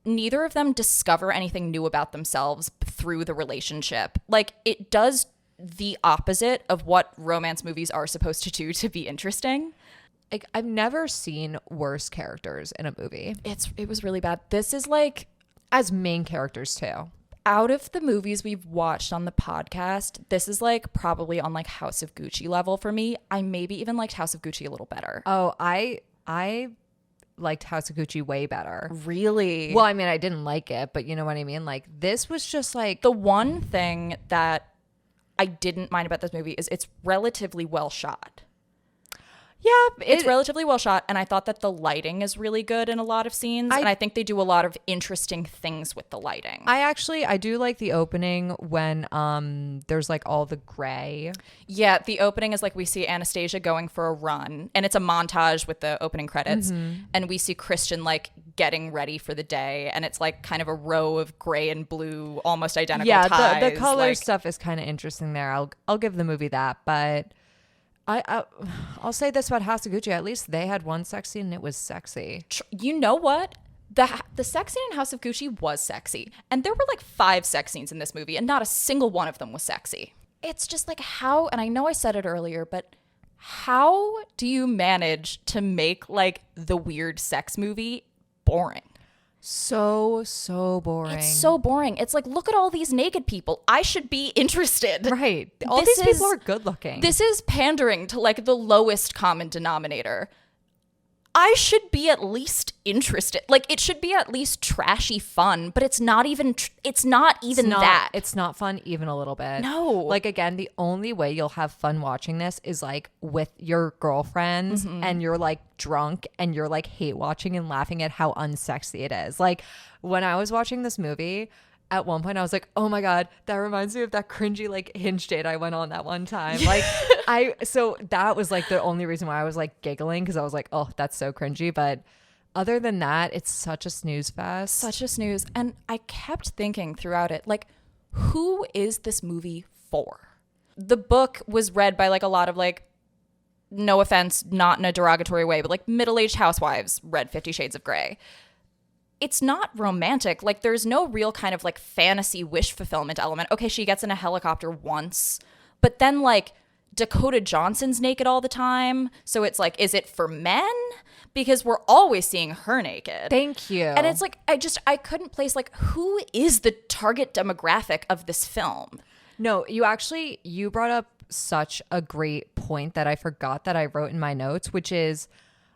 [SPEAKER 1] Neither of them discover anything new about themselves through the relationship. Like it does the opposite of what romance movies are supposed to do to be interesting.
[SPEAKER 2] Like I've never seen worse characters in a movie.
[SPEAKER 1] It was really bad. This is like,
[SPEAKER 2] as main characters too.
[SPEAKER 1] Out of the movies we've watched on the podcast, this is like probably on like House of Gucci level for me. I maybe even liked House of Gucci a little better.
[SPEAKER 2] Oh, I liked House of Gucci way better.
[SPEAKER 1] Really?
[SPEAKER 2] Well, I mean, I didn't like it, but you know what I mean? Like this was just like
[SPEAKER 1] the one thing that I didn't mind about this movie is it's relatively well shot.
[SPEAKER 2] Yeah,
[SPEAKER 1] it's relatively well shot, and I thought that the lighting is really good in a lot of scenes, and I think they do a lot of interesting things with the lighting.
[SPEAKER 2] I do like the opening when there's like all the gray.
[SPEAKER 1] Yeah, the opening is like we see Anastasia going for a run, and it's a montage with the opening credits, and we see Christian like getting ready for the day, and it's like kind of a row of gray and blue, almost identical ties.
[SPEAKER 2] Yeah, the color stuff is kind of interesting there. I'll give the movie that, but I'll say this about House of Gucci. At least they had one sex scene and it was sexy.
[SPEAKER 1] You know what? The sex scene in House of Gucci was sexy. And there were like 5 sex scenes in this movie and not a single one of them was sexy. It's just like how, and I know I said it earlier, but how do you manage to make like the weird sex movie boring?
[SPEAKER 2] So boring.
[SPEAKER 1] It's so boring. It's like, look at all these naked people. I should be interested.
[SPEAKER 2] Right. All these people are good looking.
[SPEAKER 1] This is pandering to like the lowest common denominator. I should be at least interested. Like, it should be at least trashy fun, but it's not even that.
[SPEAKER 2] It's not fun even a little bit.
[SPEAKER 1] No.
[SPEAKER 2] Like, again, the only way you'll have fun watching this is like with your girlfriends and you're like drunk and you're like hate watching and laughing at how unsexy it is. Like, when I was watching this movie, at one point I was like, oh my God, that reminds me of that cringy like Hinge date I went on that one time. Like so that was like the only reason why I was like giggling, because I was like, oh, that's so cringy. But other than that, it's such a snooze fest.
[SPEAKER 1] Such a snooze. And I kept thinking throughout it, like, who is this movie for? The book was read by like a lot of like, no offense, not in a derogatory way, but like middle-aged housewives read 50 Shades of Grey. It's not romantic. Like, there's no real kind of like fantasy wish fulfillment element. Okay, she gets in a helicopter once, but then like Dakota Johnson's naked all the time. So it's like, is it for men? Because we're always seeing her naked.
[SPEAKER 2] Thank you.
[SPEAKER 1] And it's like, I couldn't place like, who is the target demographic of this film?
[SPEAKER 2] No, you brought up such a great point that I forgot that I wrote in my notes, which is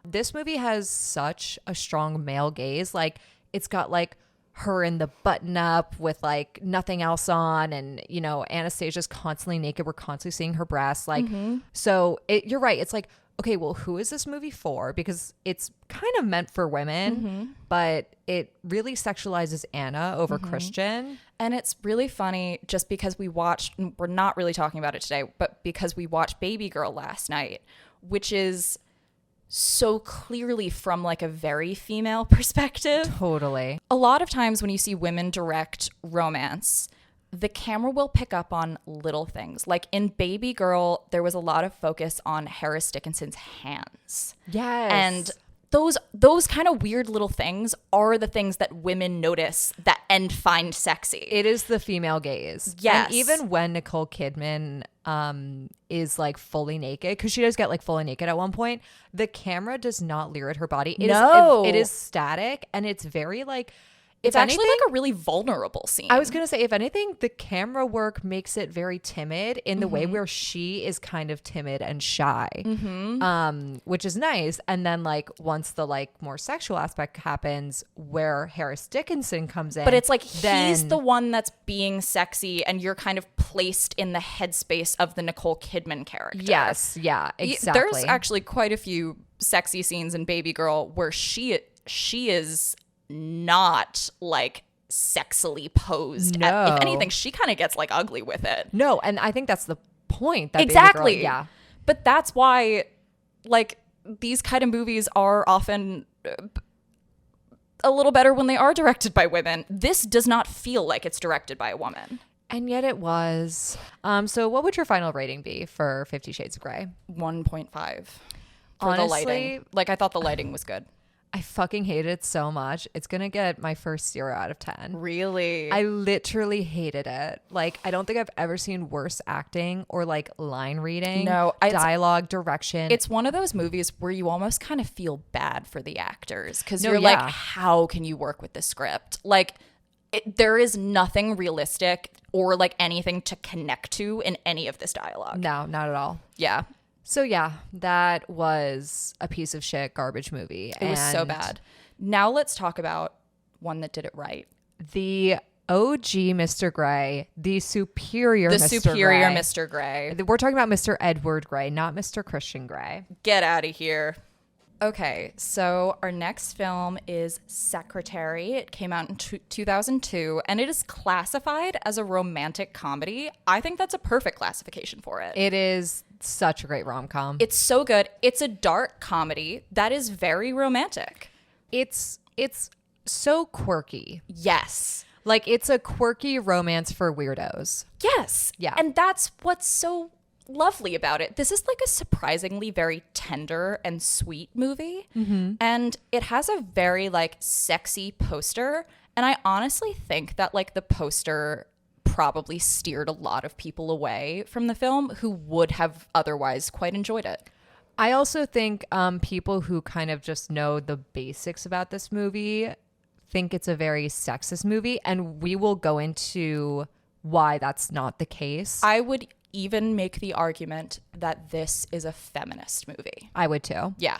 [SPEAKER 2] this movie has such a strong male gaze. Like, it's got like her in the button up with like nothing else on, and you know, Anastasia's constantly naked. We're constantly seeing her breasts. Like, so you're right. It's like, okay, well, who is this movie for? Because it's kind of meant for women, but it really sexualizes Anna over Christian.
[SPEAKER 1] And it's really funny just because we're not really talking about it today, but because we watched Baby Girl last night, which is so clearly from like a very female perspective.
[SPEAKER 2] Totally.
[SPEAKER 1] A lot of times when you see women direct romance, the camera will pick up on little things. Like in Baby Girl, there was a lot of focus on Harris Dickinson's hands.
[SPEAKER 2] Yes.
[SPEAKER 1] And those kind of weird little things are the things that women notice and find sexy.
[SPEAKER 2] It is the female gaze.
[SPEAKER 1] Yes.
[SPEAKER 2] And even when Nicole Kidman is like fully naked, because she does get like fully naked at one point, the camera does not leer at her body. It is static, and it's very like,
[SPEAKER 1] it's actually like a really vulnerable scene.
[SPEAKER 2] I was going to say, if anything, the camera work makes it very timid in the way where she is kind of timid and shy, which is nice. And then like once the like more sexual aspect happens where Harris Dickinson comes in.
[SPEAKER 1] But it's like he's the one that's being sexy and you're kind of placed in the headspace of the Nicole Kidman character.
[SPEAKER 2] Yes. Yeah, exactly.
[SPEAKER 1] There's actually quite a few sexy scenes in Baby Girl where she is not like sexily posed.
[SPEAKER 2] No.
[SPEAKER 1] If anything, she kind of gets like ugly with it.
[SPEAKER 2] No, and I think that's the point. That
[SPEAKER 1] Exactly.
[SPEAKER 2] Baby Girl, yeah.
[SPEAKER 1] But that's why like these kind of movies are often a little better when they are directed by women. This does not feel like it's directed by a woman.
[SPEAKER 2] And yet it was. So what would your final rating be for 50 Shades of Grey?
[SPEAKER 1] 1.5 for
[SPEAKER 2] Honestly,
[SPEAKER 1] the lighting. Like, I thought the lighting was good.
[SPEAKER 2] I fucking hated it so much. It's going to get my first 0 out of 10.
[SPEAKER 1] Really?
[SPEAKER 2] I literally hated it. Like, I don't think I've ever seen worse acting or like line reading.
[SPEAKER 1] No,
[SPEAKER 2] dialogue, direction.
[SPEAKER 1] It's one of those movies where you almost kind of feel bad for the actors because you're like, how can you work with this script? Like, there is nothing realistic or like anything to connect to in any of this dialogue.
[SPEAKER 2] No, not at all.
[SPEAKER 1] Yeah.
[SPEAKER 2] So yeah, that was a piece of shit garbage movie.
[SPEAKER 1] It was so bad. Now let's talk about one that did it right.
[SPEAKER 2] The OG Mr. Grey, the superior Mr. Grey. We're talking about Mr. Edward Grey, not Mr. Christian Grey.
[SPEAKER 1] Get out of here. Okay, so our next film is Secretary. It came out in 2002, and it is classified as a romantic comedy. I think that's a perfect classification for it.
[SPEAKER 2] It is such a great rom-com.
[SPEAKER 1] It's so good. It's a dark comedy that is very romantic.
[SPEAKER 2] It's so quirky.
[SPEAKER 1] Yes.
[SPEAKER 2] Like, it's a quirky romance for weirdos.
[SPEAKER 1] Yes.
[SPEAKER 2] Yeah.
[SPEAKER 1] And that's what's so lovely about it. This is like a surprisingly very tender and sweet movie. And it has a very like sexy poster. And I honestly think that like the poster probably steered a lot of people away from the film who would have otherwise quite enjoyed it.
[SPEAKER 2] I also think people who kind of just know the basics about this movie think it's a very sexist movie, and we will go into why that's not the case.
[SPEAKER 1] I would even make the argument that this is a feminist movie.
[SPEAKER 2] I would too.
[SPEAKER 1] Yeah.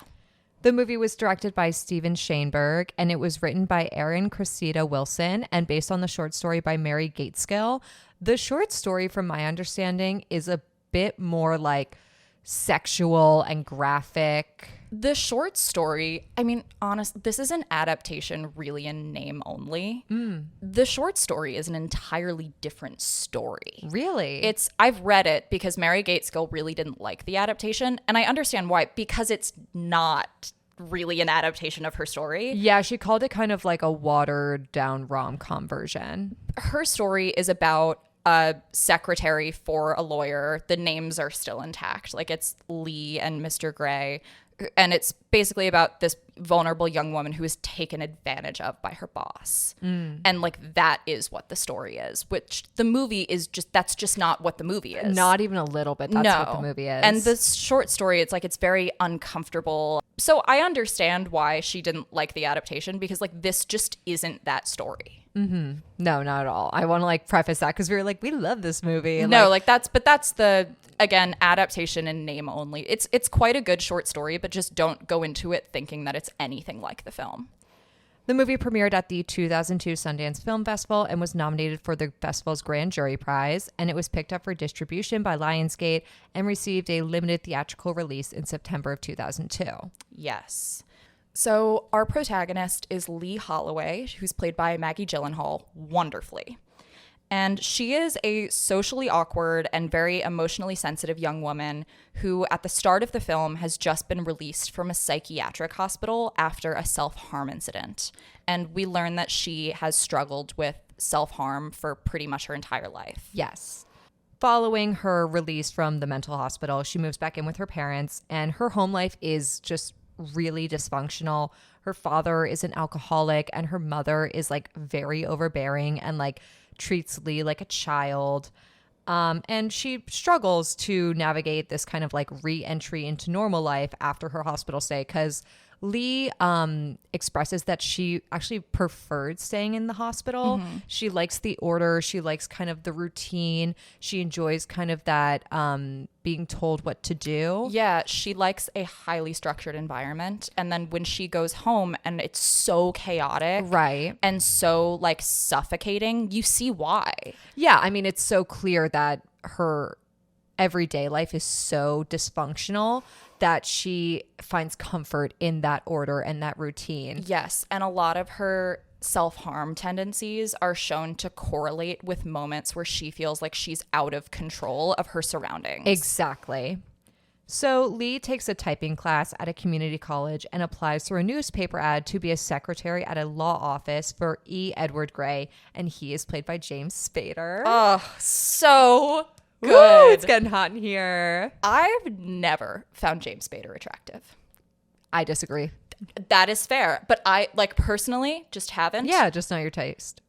[SPEAKER 2] The movie was directed by Steven Shainberg, and it was written by Erin Cressida Wilson and based on the short story by Mary Gateskill. The short story, from my understanding, is a bit more like sexual and graphic.
[SPEAKER 1] The short story, I mean, honest, this is an adaptation really in name only. The short story is an entirely different story.
[SPEAKER 2] Really?
[SPEAKER 1] I've read it because Mary Gateskill really didn't like the adaptation, and I understand why, because it's not really an adaptation of her story.
[SPEAKER 2] Yeah, she called it kind of like a watered down rom-com version.
[SPEAKER 1] Her story is about a secretary for a lawyer. The names are still intact. Like, it's Lee and Mr. Gray. And it's basically about this vulnerable young woman who is taken advantage of by her boss. And like, that is what the story is, which the movie is that's just not what the movie is.
[SPEAKER 2] Not even a little bit. That's what the movie is.
[SPEAKER 1] And the short story, it's like, it's very uncomfortable. So I understand why she didn't like the adaptation, because like, this just isn't that story.
[SPEAKER 2] No, not at all. I want to like preface that because we were like, we love this movie.
[SPEAKER 1] No, like that's the, again, adaptation in name only. It's quite a good short story, but just don't go into it thinking that it's anything like the film.
[SPEAKER 2] The movie premiered at the 2002 Sundance Film Festival and was nominated for the festival's Grand Jury Prize, and it was picked up for distribution by Lionsgate and received a limited theatrical release in September of 2002.
[SPEAKER 1] Yes. So our protagonist is Lee Holloway, who's played by Maggie Gyllenhaal wonderfully. And she is a socially awkward and very emotionally sensitive young woman who, at the start of the film, has just been released from a psychiatric hospital after a self-harm incident. And we learn that she has struggled with self-harm for pretty much her entire life.
[SPEAKER 2] Yes. Following her release from the mental hospital, she moves back in with her parents, and her home life is just really dysfunctional. Her father is an alcoholic, and her mother is like very overbearing and like treats Lee like a child. And she struggles to navigate this kind of like re-entry into normal life after her hospital stay, because Lee expresses that she actually preferred staying in the hospital. She likes the order. She likes kind of the routine. She enjoys kind of that being told what to do.
[SPEAKER 1] Yeah, she likes a highly structured environment. And then when she goes home and it's so chaotic,
[SPEAKER 2] right,
[SPEAKER 1] and so like suffocating, you see why.
[SPEAKER 2] Yeah, I mean, it's so clear that her everyday life is so dysfunctional that she finds comfort in that order and that routine.
[SPEAKER 1] Yes, and a lot of her self-harm tendencies are shown to correlate with moments where she feels like she's out of control of her surroundings.
[SPEAKER 2] Exactly. So Lee takes a typing class at a community college and applies through a newspaper ad to be a secretary at a law office for E. Edward Gray, and he is played by James Spader.
[SPEAKER 1] Oh, so good.
[SPEAKER 2] Woo, it's getting hot in here.
[SPEAKER 1] I've never found James Spader attractive.
[SPEAKER 2] I disagree.
[SPEAKER 1] That is fair. But I, like, personally, just haven't.
[SPEAKER 2] Yeah, just not your taste.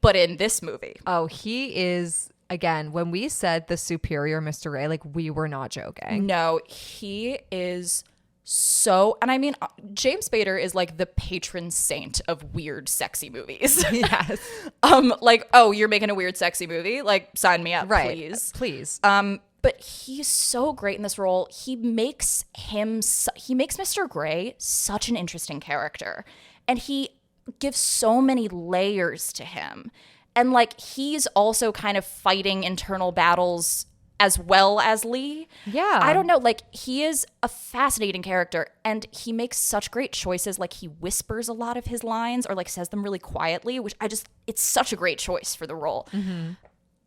[SPEAKER 1] But in this movie.
[SPEAKER 2] Oh, he is, again, when we said the superior Mr. Ray, like, we were not joking.
[SPEAKER 1] No, he is so, and I mean, James Spader is like the patron saint of weird, sexy movies.
[SPEAKER 2] Yes.
[SPEAKER 1] Like, oh, you're making a weird, sexy movie? Like, sign me up,
[SPEAKER 2] Right.
[SPEAKER 1] please.
[SPEAKER 2] Please.
[SPEAKER 1] But he's so great in this role. He makes Mr. Gray such an interesting character, and he gives so many layers to him. And like, he's also kind of fighting internal battles as well as Lee.
[SPEAKER 2] Yeah.
[SPEAKER 1] I don't know. Like, he is a fascinating character, and he makes such great choices. Like, he whispers a lot of his lines or like says them really quietly, which it's such a great choice for the role.
[SPEAKER 2] Mm-hmm.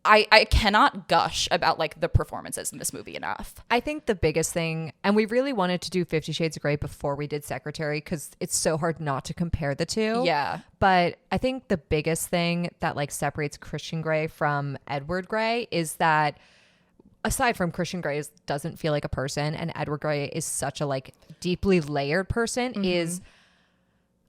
[SPEAKER 1] I cannot gush about like the performances in this movie enough.
[SPEAKER 2] I think the biggest thing, and we really wanted to do 50 Shades of Grey before we did Secretary because it's so hard not to compare the two.
[SPEAKER 1] Yeah.
[SPEAKER 2] But I think the biggest thing that like separates Christian Grey from Edward Grey is that aside from Christian Grey doesn't feel like a person, and Edward Grey is such a like deeply layered person, is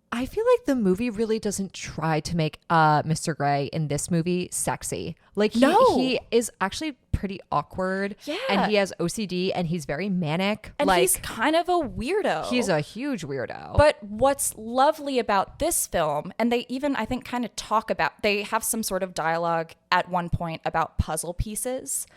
[SPEAKER 2] I feel like the movie really doesn't try to make Mr. Grey in this movie sexy. Like he is actually pretty awkward. Yeah. And he has OCD and he's very manic.
[SPEAKER 1] And
[SPEAKER 2] like,
[SPEAKER 1] he's kind of a weirdo.
[SPEAKER 2] He's a huge weirdo.
[SPEAKER 1] But what's lovely about this film, and they even, I think, kind of talk about, they have some sort of dialogue at one point about puzzle pieces,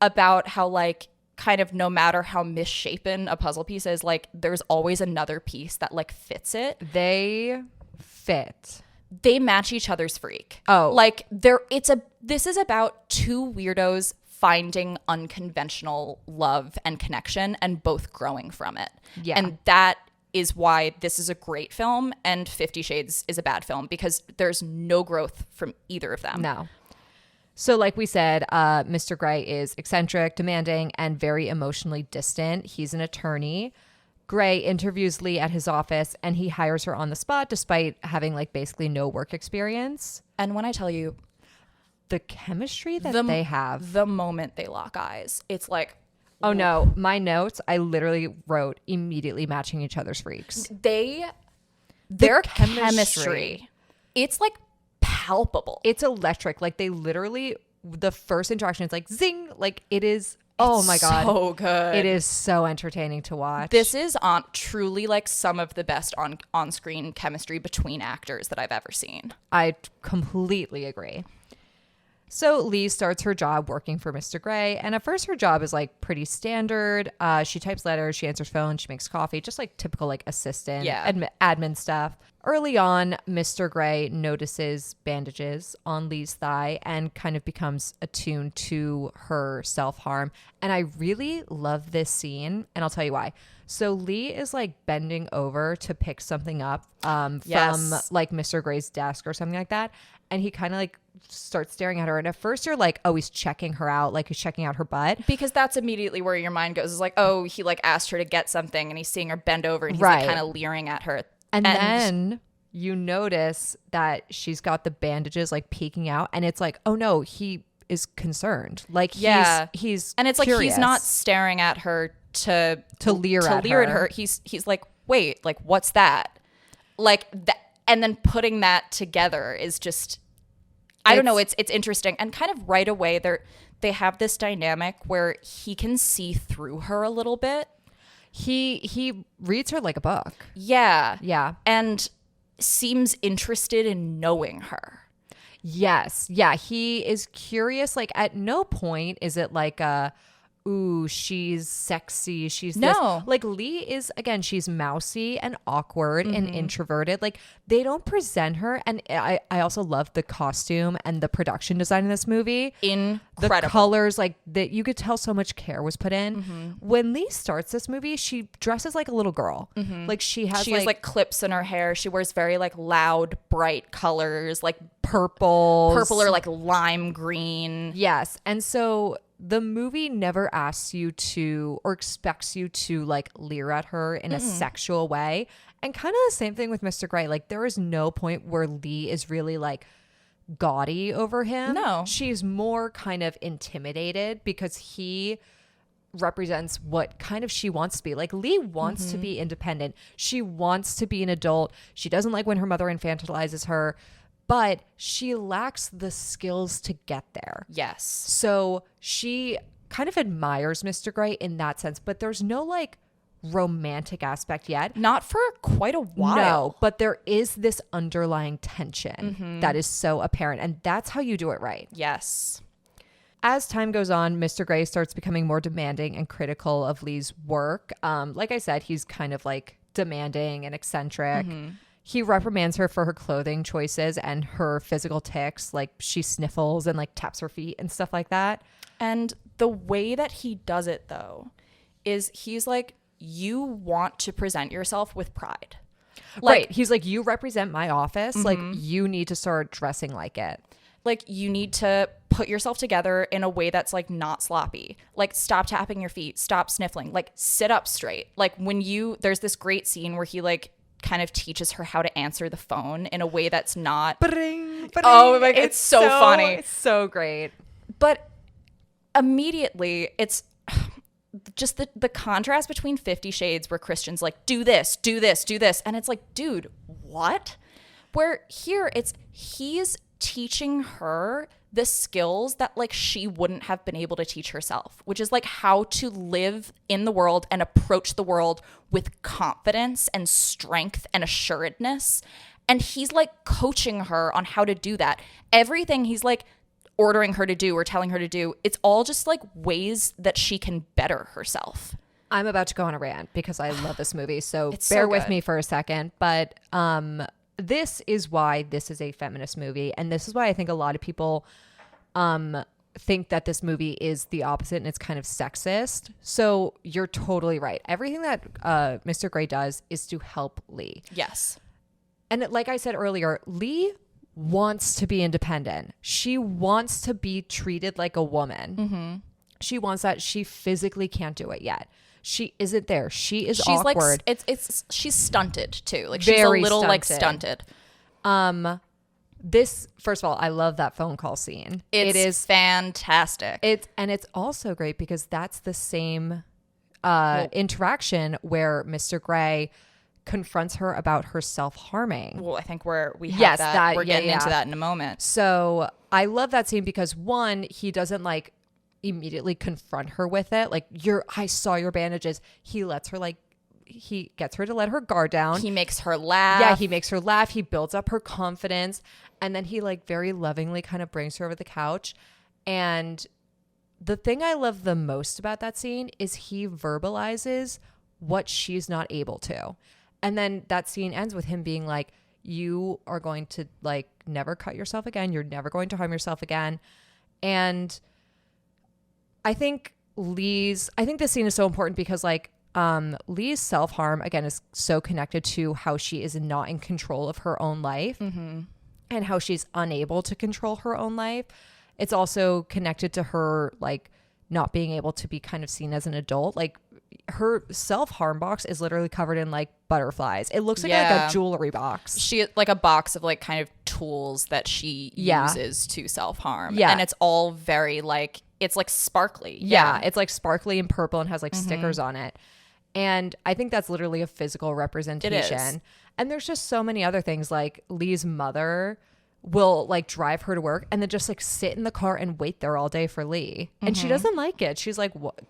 [SPEAKER 1] about how like kind of no matter how misshapen a puzzle piece is, like there's always another piece that like fits it.
[SPEAKER 2] They fit.
[SPEAKER 1] They match each other's freak.
[SPEAKER 2] Oh.
[SPEAKER 1] Like this is about two weirdos finding unconventional love and connection and both growing from it.
[SPEAKER 2] Yeah.
[SPEAKER 1] And that is why this is a great film and 50 Shades is a bad film, because there's no growth from either of them.
[SPEAKER 2] No. So like we said, Mr. Grey is eccentric, demanding, and very emotionally distant. He's an attorney. Grey interviews Lee at his office and he hires her on the spot despite having like basically no work experience.
[SPEAKER 1] And when I tell you
[SPEAKER 2] the chemistry that they have,
[SPEAKER 1] the moment they lock eyes, it's like,
[SPEAKER 2] oh no, my notes, I literally wrote immediately matching each other's freaks.
[SPEAKER 1] Their chemistry, it's like palpable.
[SPEAKER 2] It's electric. Like they literally, the first interaction is like zing, like it is. Oh my God.
[SPEAKER 1] So good.
[SPEAKER 2] It is so entertaining to watch.
[SPEAKER 1] This is truly like some of the best on-screen chemistry between actors that I've ever seen.
[SPEAKER 2] I completely agree. So Lee starts her job working for Mr. Grey, and at first her job is like pretty standard. She types letters, she answers phones, she makes coffee, just like typical like assistant admin stuff. Early on, Mr. Grey notices bandages on Lee's thigh and kind of becomes attuned to her self-harm. And I really love this scene, and I'll tell you why. So Lee is like bending over to pick something up from like Mr. Grey's desk or something like that. And he kind of like starts staring at her. And at first you're like, oh, he's checking her out. Like he's checking out her butt.
[SPEAKER 1] Because that's immediately where your mind goes. Is like, oh, he like asked her to get something and he's seeing her bend over and he's like kind of leering at her.
[SPEAKER 2] And then you notice that she's got the bandages like peeking out. And it's like, oh no, he is concerned. Like he's
[SPEAKER 1] and it's
[SPEAKER 2] curious.
[SPEAKER 1] Like he's not staring at her to
[SPEAKER 2] leer at her.
[SPEAKER 1] He's like, wait, like what's that? Like that. And then putting that together is just, I don't know, it's interesting. And kind of right away they have this dynamic where he can see through her a little bit.
[SPEAKER 2] He reads her like a book.
[SPEAKER 1] Yeah.
[SPEAKER 2] Yeah.
[SPEAKER 1] And seems interested in knowing her.
[SPEAKER 2] Yes. Yeah. He is curious. Like at no point is it like ooh, she's sexy. She's
[SPEAKER 1] no.
[SPEAKER 2] Like Lee is, again, she's mousy and awkward and introverted. Like they don't present her. And I also love the costume and the production design in this movie.
[SPEAKER 1] Incredible.
[SPEAKER 2] The colors, like that, you could tell so much care was put in. When Lee starts this movie, she dresses like a little girl. Like she has
[SPEAKER 1] like clips in her hair. She wears very like loud, bright colors, like
[SPEAKER 2] purple
[SPEAKER 1] or like lime green.
[SPEAKER 2] Yes. And so the movie never asks you to or expects you to like leer at her in a sexual way. And kind of the same thing with Mr. Grey. Like there is no point where Lee is really like gaudy over him.
[SPEAKER 1] No.
[SPEAKER 2] She's more kind of intimidated because he represents what kind of she wants to be. Like Lee wants to be independent. She wants to be an adult. She doesn't like when her mother infantilizes her. But she lacks the skills to get there.
[SPEAKER 1] Yes.
[SPEAKER 2] So she kind of admires Mr. Grey in that sense, but there's no like romantic aspect yet.
[SPEAKER 1] Not for quite a while.
[SPEAKER 2] No, but there is this underlying tension that is so apparent, and that's how you do it right.
[SPEAKER 1] Yes.
[SPEAKER 2] As time goes on, Mr. Grey starts becoming more demanding and critical of Lee's work. Like I said, he's kind of like demanding and eccentric. He reprimands her for her clothing choices and her physical tics, like she sniffles and like taps her feet and stuff like that.
[SPEAKER 1] And the way that he does it, though, is he's like, you want to present yourself with pride. Like,
[SPEAKER 2] right. He's like, you represent my office. Like, you need to start dressing like it.
[SPEAKER 1] Like, you need to put yourself together in a way that's like not sloppy. Like, stop tapping your feet, stop sniffling, like sit up straight. Like there's this great scene where he like kind of teaches her how to answer the phone in a way that's not oh my God, it's so funny.
[SPEAKER 2] It's so great.
[SPEAKER 1] But immediately it's just the contrast between 50 Shades where Christian's like, do this, do this, do this, and it's like, dude, what? Where here he's teaching her the skills that like she wouldn't have been able to teach herself, which is like how to live in the world and approach the world with confidence and strength and assuredness. And he's like coaching her on how to do that. Everything he's like, ordering her to do or telling her to do. It's all just like ways that she can better herself.
[SPEAKER 2] I'm about to go on a rant because I love this movie. So
[SPEAKER 1] It's
[SPEAKER 2] bear
[SPEAKER 1] so
[SPEAKER 2] with
[SPEAKER 1] good.
[SPEAKER 2] me for a second. But this is why this is a feminist movie. And this is why I think a lot of people think that this movie is the opposite and it's kind of sexist. So you're totally right. Everything that Mr. Grey does is to help Lee.
[SPEAKER 1] Yes.
[SPEAKER 2] And like I said earlier, Lee wants to be independent. She wants to be treated like a woman.
[SPEAKER 1] Mm-hmm.
[SPEAKER 2] She wants that. She physically can't do it yet. She isn't there. She's
[SPEAKER 1] like
[SPEAKER 2] awkward.
[SPEAKER 1] she's stunted too. Like she's
[SPEAKER 2] Very
[SPEAKER 1] a little like
[SPEAKER 2] stunted.
[SPEAKER 1] stunted.
[SPEAKER 2] This, first of all, I love that phone call scene.
[SPEAKER 1] It is fantastic.
[SPEAKER 2] It's also great because that's the same interaction where Mr. Grey confronts her about her self-harming.
[SPEAKER 1] Well, I think we have
[SPEAKER 2] Yes,
[SPEAKER 1] that. We're getting into that in a moment.
[SPEAKER 2] So I love that scene because one, he doesn't like immediately confront her with it. Like, I saw your bandages. He lets her he gets her to let her guard down.
[SPEAKER 1] He makes her laugh.
[SPEAKER 2] Yeah, he makes her laugh. He builds up her confidence. And then he like very lovingly kind of brings her over the couch. And the thing I love the most about that scene is he verbalizes what she's not able to. And then that scene ends with him being like, you are going to like never cut yourself again. You're never going to harm yourself again. And I think this scene is so important because like Lee's self-harm again is so connected to how she is not in control of her own life and how she's unable to control her own life. It's also connected to her like not being able to be kind of seen as an adult. Like her self-harm box is literally covered in like butterflies. It looks like a jewelry box.
[SPEAKER 1] She like a box of like kind of tools that she uses to self-harm.
[SPEAKER 2] Yeah.
[SPEAKER 1] And it's all very like, it's like sparkly.
[SPEAKER 2] Yeah. It's like sparkly and purple and has like stickers on it. And I think that's literally a physical representation.
[SPEAKER 1] It is.
[SPEAKER 2] And there's just so many other things. Like Lee's mother will like drive her to work and then just like sit in the car and wait there all day for Lee. And she doesn't like it. She's like, what,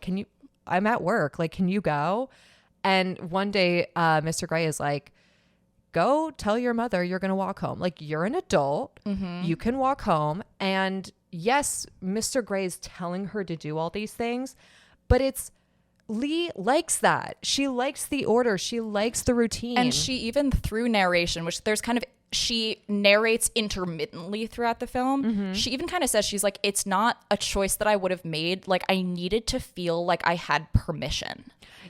[SPEAKER 2] I'm at work. Like, can you go? And one day, Mr. Grey is like, go tell your mother you're going to walk home. Like, you're an adult. You can walk home. And yes, Mr. Grey is telling her to do all these things, but Lee likes that. She likes the order. She likes the routine.
[SPEAKER 1] And she even through narration, which there's kind of, she narrates intermittently throughout the film. She even kind of says, she's like, it's not a choice that I would have made. Like I needed to feel like I had permission.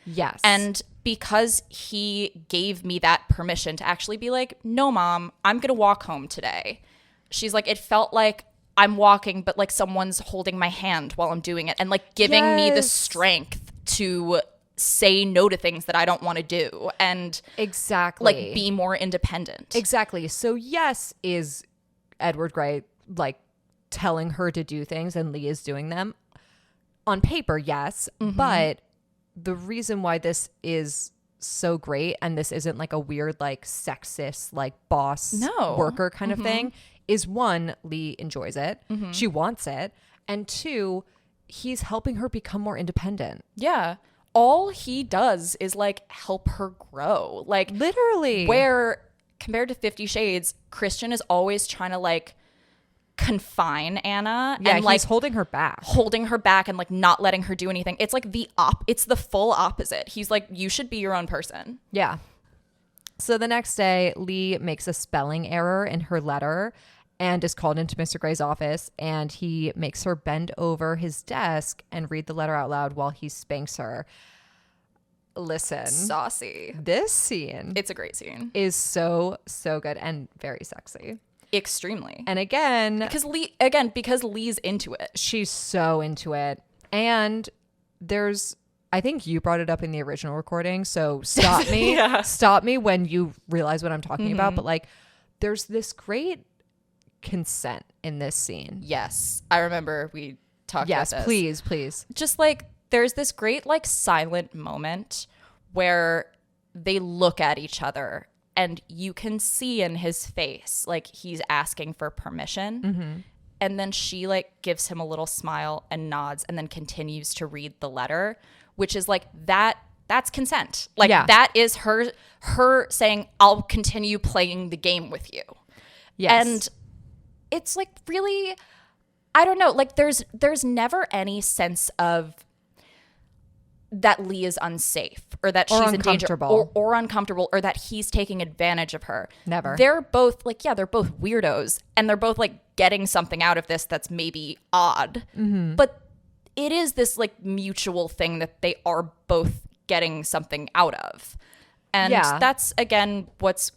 [SPEAKER 2] Yes.
[SPEAKER 1] And because he gave me that permission to actually be like, no, mom, I'm going to walk home today. She's like, it felt like I'm walking, but like someone's holding my hand while I'm doing it and like giving me the strength to say no to things that I don't want to do and
[SPEAKER 2] exactly
[SPEAKER 1] like be more independent.
[SPEAKER 2] Exactly. So yes, is Edward Grey like telling her to do things and Lee is doing them on paper? Yes. But the reason why this is so great and this isn't like a weird like sexist like boss worker kind of thing is one, Lee enjoys it. She wants it. And two, he's helping her become more independent.
[SPEAKER 1] Yeah. All he does is like help her grow. Like
[SPEAKER 2] literally.
[SPEAKER 1] Where compared to 50 Shades, Christian is always trying to like confine Anna and like
[SPEAKER 2] he's holding her back
[SPEAKER 1] and like not letting her do anything. It's like it's the full opposite. He's like, you should be your own person.
[SPEAKER 2] Yeah. So the next day, Lee makes a spelling error in her letter and is called into Mr. Grey's office, and he makes her bend over his desk and read the letter out loud while he spanks her. Listen.
[SPEAKER 1] Saucy.
[SPEAKER 2] This scene.
[SPEAKER 1] It's a great scene.
[SPEAKER 2] Is so, so good and very sexy.
[SPEAKER 1] Extremely.
[SPEAKER 2] And again.
[SPEAKER 1] Because Lee's into it.
[SPEAKER 2] She's so into it. And I think you brought it up in the original recording, so stop me. Stop me when you realize what I'm talking about. But like, there's this great consent in this scene.
[SPEAKER 1] Yes. I remember we talked about this.
[SPEAKER 2] Yes, please.
[SPEAKER 1] Just like there's this great like silent moment where they look at each other and you can see in his face like he's asking for permission. And then she like gives him a little smile and nods and then continues to read the letter, which is like that's consent. Like that is her saying, I'll continue playing the game with you.
[SPEAKER 2] Yes.
[SPEAKER 1] And it's like really, I don't know. Like there's never any sense of that Lee is unsafe or that she's in danger or uncomfortable or that he's taking advantage of her.
[SPEAKER 2] Never.
[SPEAKER 1] They're both like, yeah, they're both weirdos and they're both like getting something out of this that's maybe odd. Mm-hmm. But it is this like mutual thing that they are both getting something out of. And that's, again, what's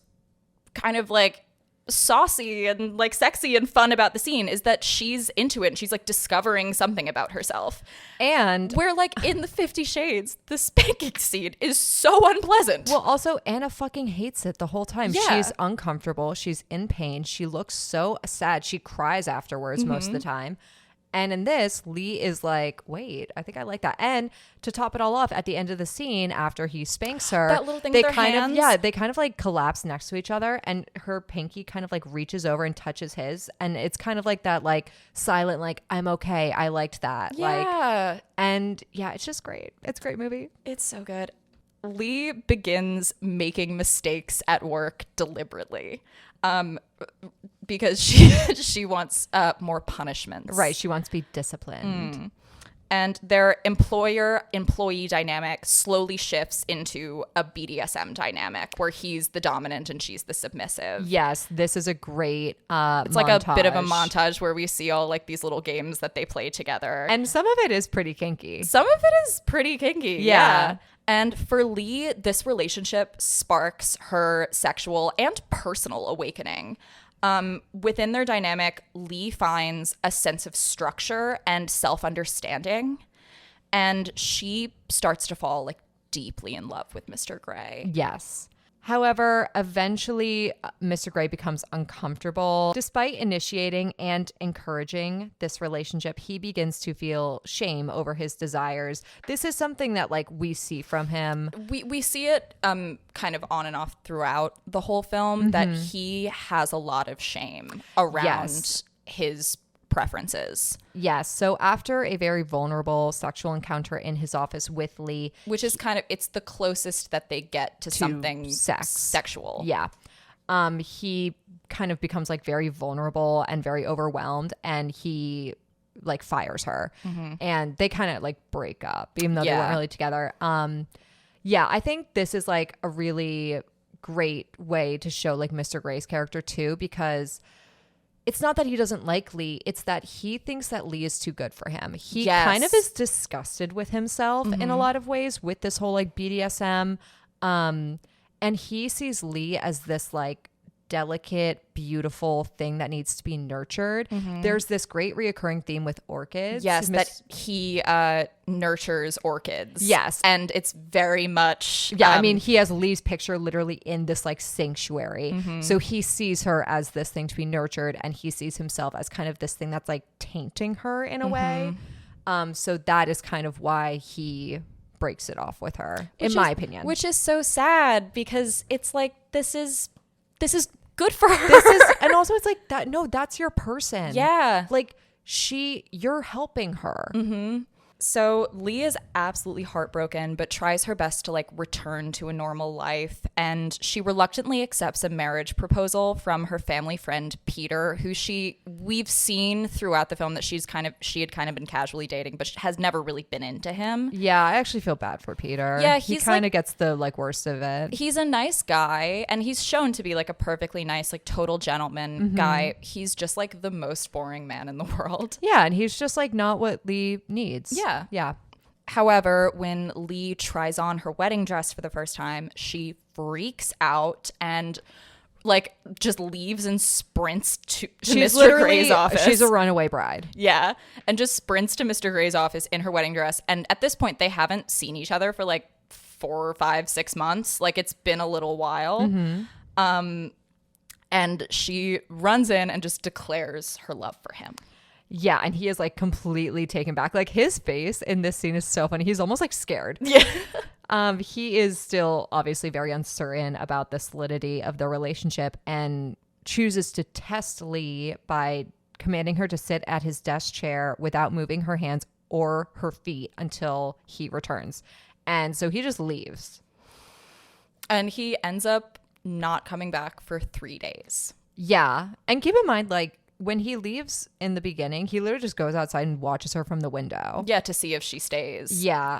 [SPEAKER 1] kind of like saucy and like sexy and fun about the scene is that she's into it and she's like discovering something about herself.
[SPEAKER 2] And
[SPEAKER 1] where like in the 50 Shades, the spanking scene is so unpleasant.
[SPEAKER 2] Well, also Anna fucking hates it the whole time.
[SPEAKER 1] Yeah.
[SPEAKER 2] She's uncomfortable. She's in pain. She looks so sad. She cries afterwards most of the time. And in this, Lee is like, wait, I think I like that. And to top it all off, at the end of the scene, after he spanks her,
[SPEAKER 1] that little thing with their hands.
[SPEAKER 2] they kind of like collapse next to each other, and her pinky kind of like reaches over and touches his, and it's kind of like that, like silent, like I'm okay, I liked that,
[SPEAKER 1] Yeah.
[SPEAKER 2] like, and yeah, it's just great. It's a great movie.
[SPEAKER 1] It's so good. Lee begins making mistakes at work deliberately. Because she wants more punishments.
[SPEAKER 2] Right. She wants to be disciplined.
[SPEAKER 1] And their employer-employee dynamic slowly shifts into a BDSM dynamic where he's the dominant and she's the submissive.
[SPEAKER 2] Yes, this is a great
[SPEAKER 1] It's
[SPEAKER 2] montage.
[SPEAKER 1] like a bit of a montage where we see all like these little games that they play together.
[SPEAKER 2] And some of it is pretty kinky.
[SPEAKER 1] Some of it is pretty kinky. Yeah. And for Lee, this relationship sparks her sexual and personal awakening. Within their dynamic, Lee finds a sense of structure and self-understanding, and she starts to fall like deeply in love with Mr. Grey.
[SPEAKER 2] Yes. However, eventually, Mr. Grey becomes uncomfortable. Despite initiating and encouraging this relationship, he begins to feel shame over his desires. This is something that, like, we see from him.
[SPEAKER 1] We see it kind of on and off throughout the whole film, that he has a lot of shame around his preferences.
[SPEAKER 2] Yes. So after a very vulnerable sexual encounter in his office with Lee,
[SPEAKER 1] which is kind of, it's the closest that they get to something sexual.
[SPEAKER 2] Yeah. He kind of becomes like very vulnerable and very overwhelmed, and he like fires her, and they kind of like break up, even though they weren't really together. Yeah, I think this is like a really great way to show like Mr. Grey's character too, because it's not that he doesn't like Lee, it's that he thinks that Lee is too good for him. He kind of is disgusted with himself in a lot of ways with this whole like BDSM. And he sees Lee as this like delicate, beautiful thing that needs to be nurtured. There's this great reoccurring theme with orchids.
[SPEAKER 1] Yes, that he nurtures orchids.
[SPEAKER 2] Yes.
[SPEAKER 1] And it's very much...
[SPEAKER 2] Yeah, I mean, he has Lee's picture literally in this like sanctuary. So he sees her as this thing to be nurtured, and he sees himself as kind of this thing that's like tainting her in a way. So that is kind of why he breaks it off with her, in my opinion.
[SPEAKER 1] Which is so sad, because it's like, this is good for her.
[SPEAKER 2] And also it's like that. No, that's your person.
[SPEAKER 1] Yeah.
[SPEAKER 2] Like you're helping her.
[SPEAKER 1] So Lee is absolutely heartbroken, but tries her best to like return to a normal life. And she reluctantly accepts a marriage proposal from her family friend, Peter, who we've seen throughout the film that she had kind of been casually dating, but has never really been into him.
[SPEAKER 2] Yeah, I actually feel bad for Peter.
[SPEAKER 1] Yeah,
[SPEAKER 2] he kind of gets the like worst of it.
[SPEAKER 1] He's a nice guy, and he's shown to be like a perfectly nice, like total gentleman guy. He's just like the most boring man in the world.
[SPEAKER 2] Yeah, and he's just like not what Lee needs. Yeah.
[SPEAKER 1] However, when Lee tries on her wedding dress for the first time, she freaks out and like just leaves and sprints to Mr. Grey's office.
[SPEAKER 2] She's a runaway bride.
[SPEAKER 1] Yeah. And just sprints to Mr. Grey's office in her wedding dress. And at this point, they haven't seen each other for like 4 or 5, 6 months. Like it's been a little while. And she runs in and just declares her love for him.
[SPEAKER 2] Yeah, and he is like completely taken back. Like his face in this scene is so funny. He's almost like scared.
[SPEAKER 1] Yeah.
[SPEAKER 2] He is still obviously very uncertain about the solidity of the relationship, and chooses to test Lee by commanding her to sit at his desk chair without moving her hands or her feet until he returns. And so he just leaves.
[SPEAKER 1] And he ends up not coming back for 3 days.
[SPEAKER 2] Yeah. And keep in mind, like, when he leaves in the beginning, he literally just goes outside and watches her from the window.
[SPEAKER 1] Yeah, to see if she stays.
[SPEAKER 2] Yeah.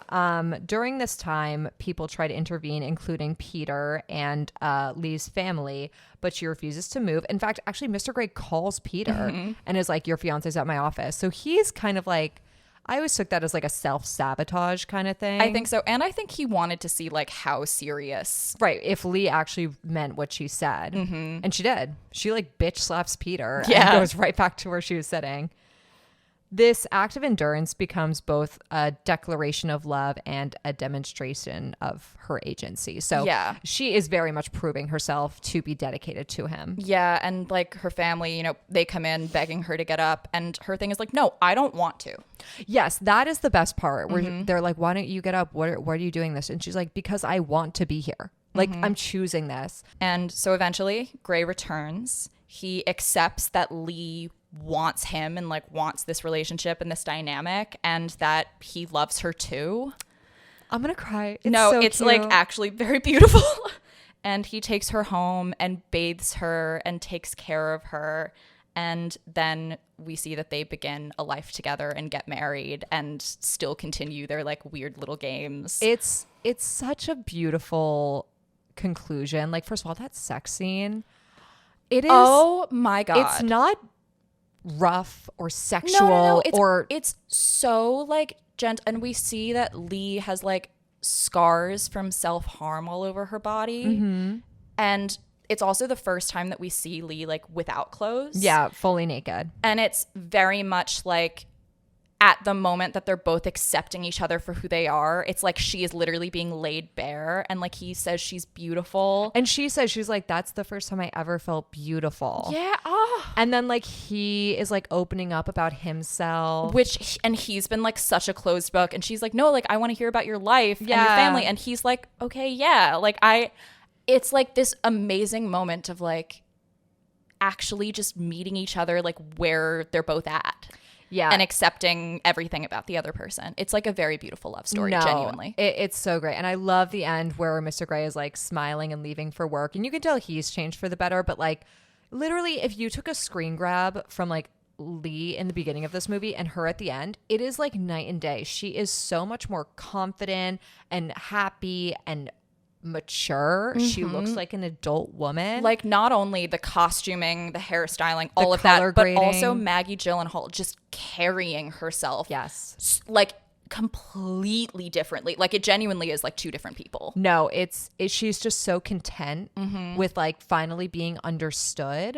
[SPEAKER 2] During this time, people try to intervene, including Peter and Lee's family, but she refuses to move. In fact, actually, Mr. Grey calls Peter and is like, your fiance's at my office. So he's kind of like, I always took that as like a self-sabotage kind of thing.
[SPEAKER 1] I think so. And I think he wanted to see like how serious.
[SPEAKER 2] Right. If Lee actually meant what she said. And she did. She like bitch slaps Peter and goes right back to where she was sitting. This act of endurance becomes both a declaration of love and a demonstration of her agency. So she is very much proving herself to be dedicated to him.
[SPEAKER 1] Yeah. And like her family, you know, they come in begging her to get up. And her thing is like, no, I don't want to.
[SPEAKER 2] Yes, that is the best part where they're like, why don't you get up? Why are you doing this? And she's like, because I want to be here. Like, I'm choosing this.
[SPEAKER 1] And so eventually Grey returns. He accepts that Lee wants him and like wants this relationship and this dynamic and that he loves her too.
[SPEAKER 2] I'm gonna cry.
[SPEAKER 1] It's
[SPEAKER 2] cute.
[SPEAKER 1] like actually very beautiful. And he takes her home and bathes her and takes care of her. And then we see that they begin a life together and get married and still continue their like weird little games.
[SPEAKER 2] It's such a beautiful conclusion. Like, first of all, that sex scene. It is.
[SPEAKER 1] Oh my God.
[SPEAKER 2] It's not rough or sexual.
[SPEAKER 1] No.
[SPEAKER 2] Or
[SPEAKER 1] it's so like gentle. And we see that Lee has like scars from self-harm all over her body. And it's also the first time that we see Lee like without clothes.
[SPEAKER 2] Yeah, fully naked.
[SPEAKER 1] And it's very much like at the moment that they're both accepting each other for who they are, it's like she is literally being laid bare. And like he says she's beautiful.
[SPEAKER 2] And she says, she's like, that's the first time I ever felt beautiful.
[SPEAKER 1] Yeah. Oh.
[SPEAKER 2] And then like he is like opening up about himself.
[SPEAKER 1] And he's been like such a closed book. And she's like, no, like I want to hear about your life and your family. And he's like, okay, yeah. Like it's like this amazing moment of like actually just meeting each other like where they're both at. Yeah. And accepting everything about the other person. It's like a very beautiful love story, genuinely.
[SPEAKER 2] It's so great. And I love the end where Mr. Grey is like smiling and leaving for work. And you can tell he's changed for the better. But like literally, if you took a screen grab from like Lee in the beginning of this movie and her at the end, it is like night and day. She is so much more confident and happy and mature. She looks like an adult woman.
[SPEAKER 1] Like not only the costuming, the hairstyling, all of that, but also Maggie Gyllenhaal just carrying herself.
[SPEAKER 2] Yes.
[SPEAKER 1] Like completely differently. Like it genuinely is like two different people.
[SPEAKER 2] No, she's just so content with like finally being understood.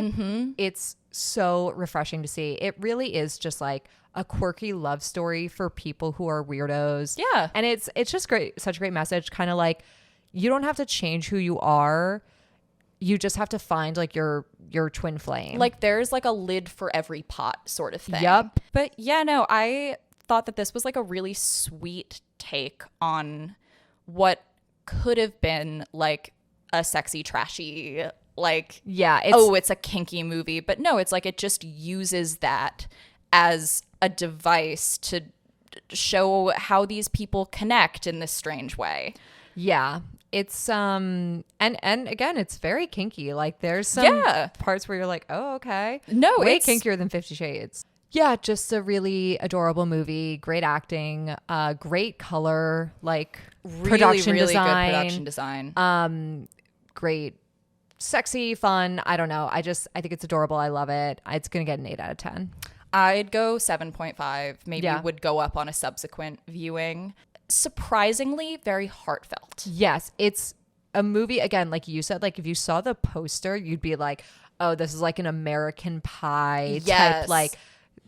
[SPEAKER 2] It's so refreshing to see. It really is just like a quirky love story for people who are weirdos.
[SPEAKER 1] Yeah.
[SPEAKER 2] And it's just great. Such a great message. Kind of like, you don't have to change who you are. You just have to find like your twin flame.
[SPEAKER 1] Like there's like a lid for every pot sort of thing.
[SPEAKER 2] Yep.
[SPEAKER 1] But yeah, no, I thought that this was like a really sweet take on what could have been like a sexy, trashy, like, it's a kinky movie. But no, it's like it just uses that as a device to show how these people connect in this strange way.
[SPEAKER 2] Yeah. It's and again, it's very kinky. Like there's some parts where you're like, oh, okay.
[SPEAKER 1] No,
[SPEAKER 2] way
[SPEAKER 1] it's
[SPEAKER 2] kinkier than 50 Shades. Yeah, just a really adorable movie. Great acting, great color, like
[SPEAKER 1] really
[SPEAKER 2] production
[SPEAKER 1] good
[SPEAKER 2] design.
[SPEAKER 1] production design.
[SPEAKER 2] Great, sexy, fun. I don't know. I think it's adorable. I love it. It's gonna get an 8 out of 10.
[SPEAKER 1] I'd go 7.5. Maybe would go up on a subsequent viewing. Surprisingly very heartfelt.
[SPEAKER 2] Yes, it's a movie, again, like you said, like if you saw the poster, you'd be like, oh, this is like an American Pie type like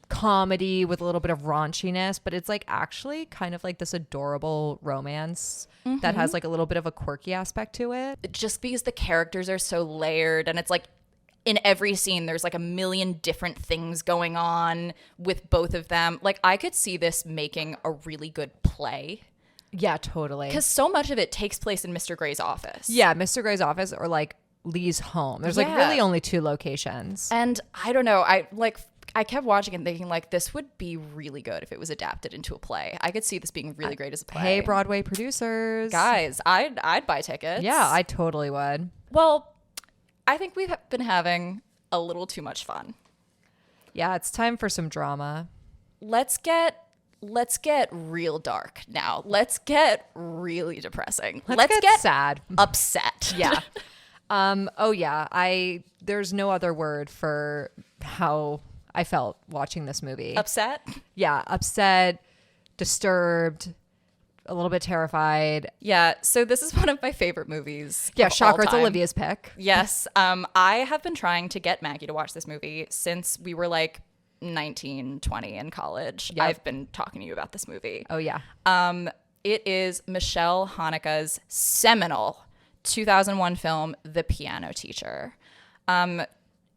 [SPEAKER 2] comedy with a little bit of raunchiness, but it's like actually kind of like this adorable romance that has like a little bit of a quirky aspect to it.
[SPEAKER 1] Just because the characters are so layered and it's like in every scene, there's like a million different things going on with both of them. Like I could see this making a really good play.
[SPEAKER 2] Yeah, totally.
[SPEAKER 1] Because so much of it takes place in Mr. Grey's office.
[SPEAKER 2] Yeah, Mr. Grey's office or like Lee's home. There's like really only 2 locations.
[SPEAKER 1] And I don't know. I kept watching and thinking like this would be really good if it was adapted into a play. I could see this being really great as a play.
[SPEAKER 2] Hey, Broadway producers.
[SPEAKER 1] Guys, I'd buy tickets.
[SPEAKER 2] Yeah, I totally would.
[SPEAKER 1] Well, I think we've been having a little too much fun.
[SPEAKER 2] Yeah, it's time for some drama.
[SPEAKER 1] Let's get real dark now. Let's get really depressing. Let's get
[SPEAKER 2] sad.
[SPEAKER 1] Upset.
[SPEAKER 2] Yeah. Oh yeah. There's no other word for how I felt watching this movie.
[SPEAKER 1] Upset?
[SPEAKER 2] Yeah, upset, disturbed, a little bit terrified.
[SPEAKER 1] Yeah, so this is one of my favorite movies.
[SPEAKER 2] Yeah,
[SPEAKER 1] of
[SPEAKER 2] shocker,
[SPEAKER 1] all
[SPEAKER 2] it's
[SPEAKER 1] time.
[SPEAKER 2] Olivia's pick.
[SPEAKER 1] Yes. I have been trying to get Maggie to watch this movie since we were like 19, 20 in college.
[SPEAKER 2] Yep.
[SPEAKER 1] I've been talking to you about this movie.
[SPEAKER 2] Oh yeah.
[SPEAKER 1] It is Michelle Haneke's seminal 2001 film, The Piano Teacher.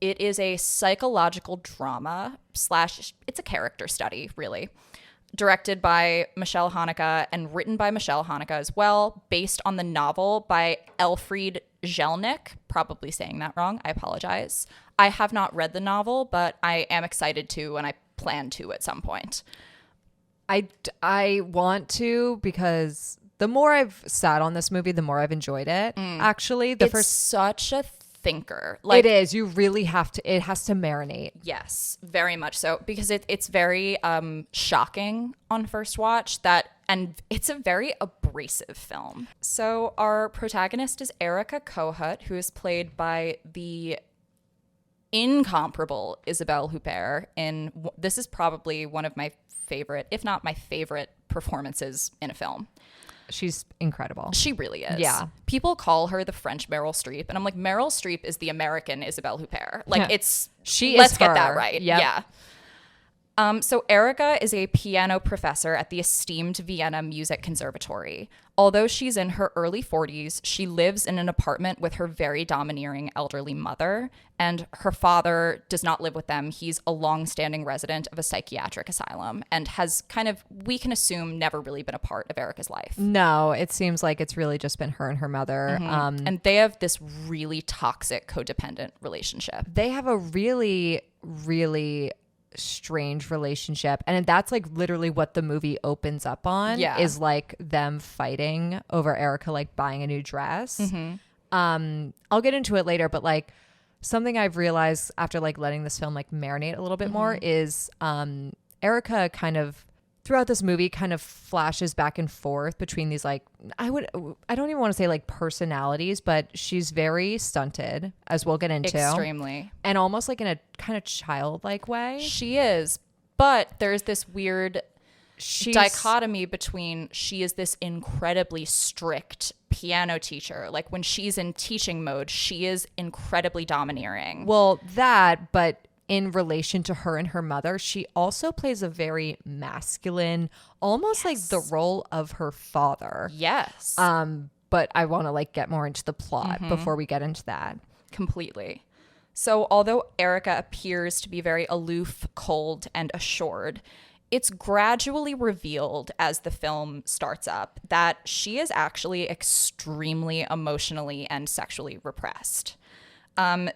[SPEAKER 1] It is a psychological drama / it's a character study, really, directed by Michelle Haneke and written by Michelle Haneke as well, based on the novel by Elfriede Jelinek. Probably saying that wrong. I apologize. I have not read the novel, but I am excited to, and I plan to at some point.
[SPEAKER 2] I want to, because the more I've sat on this movie, the more I've enjoyed it. Actually,
[SPEAKER 1] It's such a thinker. Like,
[SPEAKER 2] it is. You really have to. It has to marinate.
[SPEAKER 1] yes, very much so, because it's very shocking on first watch, and it's a very abrasive film. So our protagonist is Erica Kohut, who is played by the incomparable Isabelle Huppert. This is probably one of my favorite, if not my favorite, performances in a film.
[SPEAKER 2] She's incredible.
[SPEAKER 1] She really is.
[SPEAKER 2] Yeah.
[SPEAKER 1] People call her the French Meryl Streep, and I'm like, Meryl Streep is the American Isabelle Huppert. Like, let's get that right.
[SPEAKER 2] Yep.
[SPEAKER 1] Yeah. So Erica is a piano professor at the esteemed Vienna Music Conservatory. Although she's in her early 40s, she lives in an apartment with her very domineering elderly mother, and her father does not live with them. He's a long-standing resident of a psychiatric asylum and has kind of, we can assume, never really been a part of Erica's life.
[SPEAKER 2] No, it seems like it's really just been her and her mother.
[SPEAKER 1] And they have this really toxic codependent relationship.
[SPEAKER 2] They have a really, really strange relationship, and that's like literally what the movie opens up on.
[SPEAKER 1] Yeah.
[SPEAKER 2] Is like them fighting over Erica like buying a new dress. I'll get into it later, but like something I've realized after like letting this film like marinate a little bit more is Erica kind of throughout this movie kind of flashes back and forth between these like I don't even want to say like personalities, but she's very stunted, as we'll get into.
[SPEAKER 1] Extremely.
[SPEAKER 2] And almost like in a kind of childlike way.
[SPEAKER 1] She is. But there's this weird dichotomy between she is this incredibly strict piano teacher. Like when she's in teaching mode, she is incredibly domineering.
[SPEAKER 2] Well, but in relation to her and her mother, she also plays a very masculine, almost like the role of her father.
[SPEAKER 1] Yes.
[SPEAKER 2] But I want to like get more into the plot before we get into that.
[SPEAKER 1] Completely. So although Erica appears to be very aloof, cold, and assured, it's gradually revealed as the film starts up that she is actually extremely emotionally and sexually repressed.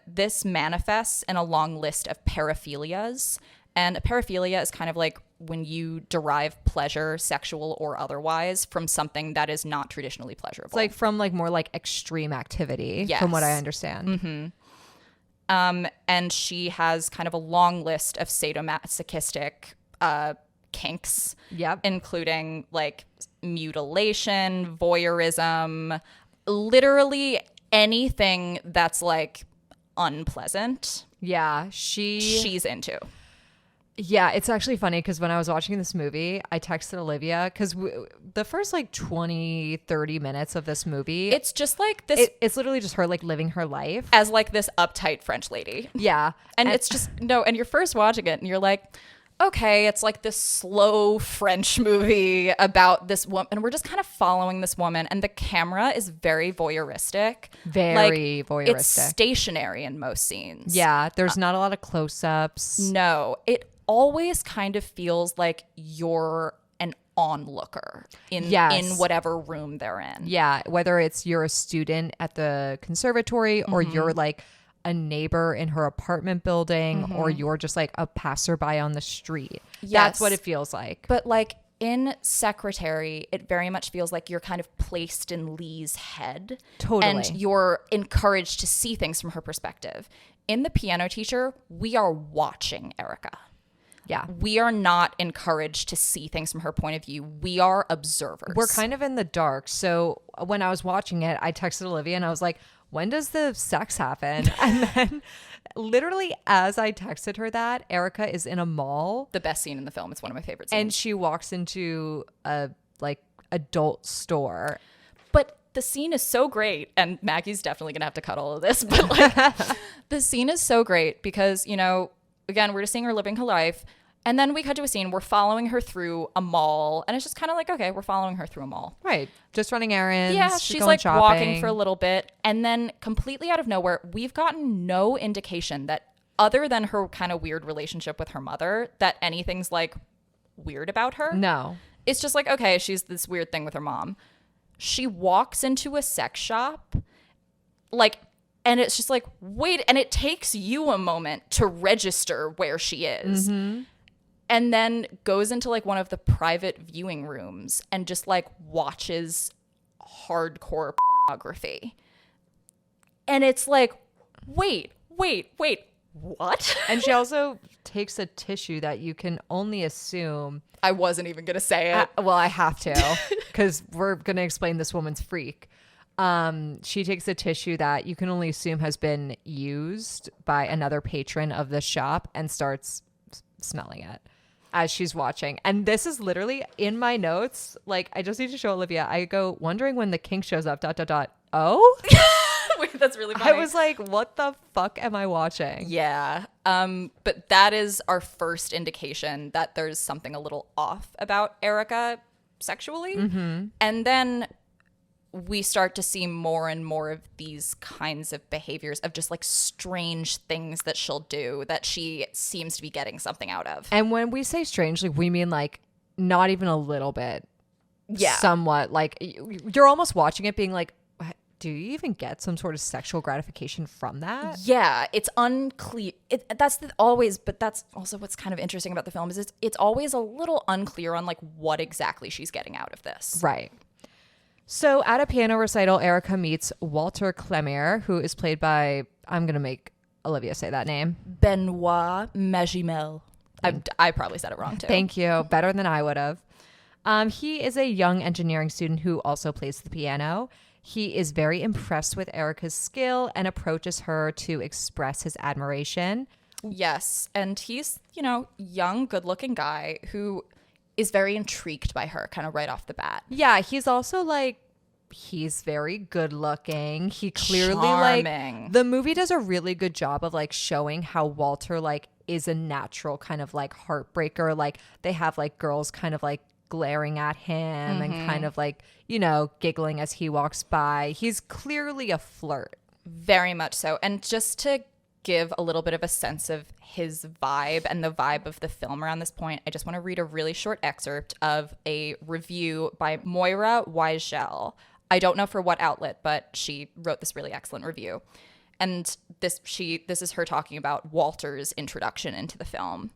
[SPEAKER 1] This manifests in a long list of paraphilias. And a paraphilia is kind of like when you derive pleasure, sexual or otherwise, from something that is not traditionally pleasurable.
[SPEAKER 2] It's like from like more like extreme activity,
[SPEAKER 1] Yes.
[SPEAKER 2] from what I understand.
[SPEAKER 1] And she has kind of a long list of sadomasochistic kinks, including like mutilation, voyeurism, literally anything that's like unpleasant.
[SPEAKER 2] Yeah,
[SPEAKER 1] she's into.
[SPEAKER 2] Yeah, it's actually funny because when I was watching this movie, I texted Olivia because the first like 20, 30 minutes of this movie,
[SPEAKER 1] it's just like this.
[SPEAKER 2] It's literally just her like living her life
[SPEAKER 1] as like this uptight French lady.
[SPEAKER 2] Yeah.
[SPEAKER 1] And it's just, no, and you're first watching it and you're like, okay, it's like this slow French movie about this woman, and we're just kind of following this woman, and the camera is very voyeuristic.
[SPEAKER 2] Very voyeuristic.
[SPEAKER 1] It's stationary in most scenes.
[SPEAKER 2] Yeah, there's not a lot of close-ups.
[SPEAKER 1] No, it always kind of feels like you're an onlooker in whatever room they're in.
[SPEAKER 2] Yeah, whether it's you're a student at the conservatory or you're like a neighbor in her apartment building or you're just like a passerby on the street.
[SPEAKER 1] Yes.
[SPEAKER 2] That's what it feels like.
[SPEAKER 1] But like in Secretary, it very much feels like you're kind of placed in Lee's head.
[SPEAKER 2] Totally.
[SPEAKER 1] And you're encouraged to see things from her perspective. In The Piano Teacher, we are watching Erica.
[SPEAKER 2] Yeah.
[SPEAKER 1] We are not encouraged to see things from her point of view. We are observers.
[SPEAKER 2] We're kind of in the dark. So when I was watching it, I texted Olivia and I was like, when does the sex happen? And then literally as I texted her that, Erica is in a mall.
[SPEAKER 1] The best scene in the film. It's one of my favorite scenes.
[SPEAKER 2] And she walks into a like adult store.
[SPEAKER 1] But the scene is so great. And Maggie's definitely going to have to cut all of this. But like the scene is so great because, you know, again, we're just seeing her living her life. And then we cut to a scene. We're following her through a mall. And it's just kind of like, okay, we're following her through a mall.
[SPEAKER 2] Right. Just running errands.
[SPEAKER 1] Yeah, she's
[SPEAKER 2] going
[SPEAKER 1] like
[SPEAKER 2] shopping.
[SPEAKER 1] walking for a little bit. And then completely out of nowhere, we've gotten no indication that other than her kind of weird relationship with her mother, that anything's like weird about her.
[SPEAKER 2] No.
[SPEAKER 1] It's just like, okay, she's this weird thing with her mom. She walks into a sex shop, like, and it's just like, wait, and it takes you a moment to register where she is. Mm-hmm. And then goes into like one of the private viewing rooms and just like watches hardcore pornography. And it's like, wait, what?
[SPEAKER 2] And she also takes a tissue that you can only assume.
[SPEAKER 1] I wasn't even going to say it.
[SPEAKER 2] Well, I have to because we're going to explain this woman's freak. She takes a tissue that you can only assume has been used by another patron of the shop and starts smelling it as she's watching. And this is literally in my notes. Like, I just need to show Olivia. I go, wondering when the kink shows up, ... Oh?
[SPEAKER 1] Wait, that's really funny.
[SPEAKER 2] I was like, what the fuck am I watching?
[SPEAKER 1] Yeah. But that is our first indication that there's something a little off about Erica sexually. Mm-hmm. And then we start to see more and more of these kinds of behaviors of just like strange things that she'll do that she seems to be getting something out of.
[SPEAKER 2] And when we say strangely, we mean like not even a little bit.
[SPEAKER 1] Yeah.
[SPEAKER 2] Somewhat. Like you're almost watching it being like, do you even get some sort of sexual gratification from that?
[SPEAKER 1] Yeah, it's unclear. That's also what's kind of interesting about the film is it's always a little unclear on like what exactly she's getting out of this.
[SPEAKER 2] Right. So at a piano recital, Erica meets Walter Clemere, who is played by, I'm going to make Olivia say that name.
[SPEAKER 1] Benoit Magimel. I probably said it wrong too.
[SPEAKER 2] Thank you. Better than I would have. He is a young engineering student who also plays the piano. He is very impressed with Erica's skill and approaches her to express his admiration.
[SPEAKER 1] Yes. And he's, young, good-looking guy who is very intrigued by her kind of right off the bat.
[SPEAKER 2] Yeah, he's also like, he's very good looking. He clearly
[SPEAKER 1] charming.
[SPEAKER 2] Like the movie does a really good job of like showing how Walter like is a natural kind of like heartbreaker. Like they have like girls kind of like glaring at him and kind of like, giggling as he walks by. He's clearly a flirt.
[SPEAKER 1] Very much so. And just to give a little bit of a sense of his vibe and the vibe of the film around this point, I just want to read a really short excerpt of a review by Moira Weigel. I don't know for what outlet, but she wrote this really excellent review. And this is her talking about Walter's introduction into the film.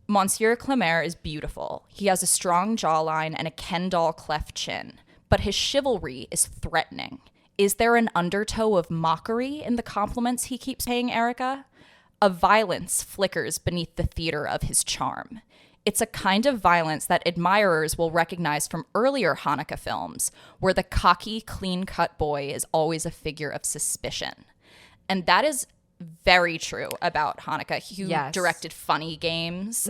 [SPEAKER 1] Monsieur Clemere is beautiful. He has a strong jawline and a Ken doll cleft chin, but his chivalry is threatening. Is there an undertow of mockery in the compliments he keeps paying Erica? A violence flickers beneath the theater of his charm. It's a kind of violence that admirers will recognize from earlier Haneke films, where the cocky, clean-cut boy is always a figure of suspicion. And that is very true about Haneke, who directed Funny Games,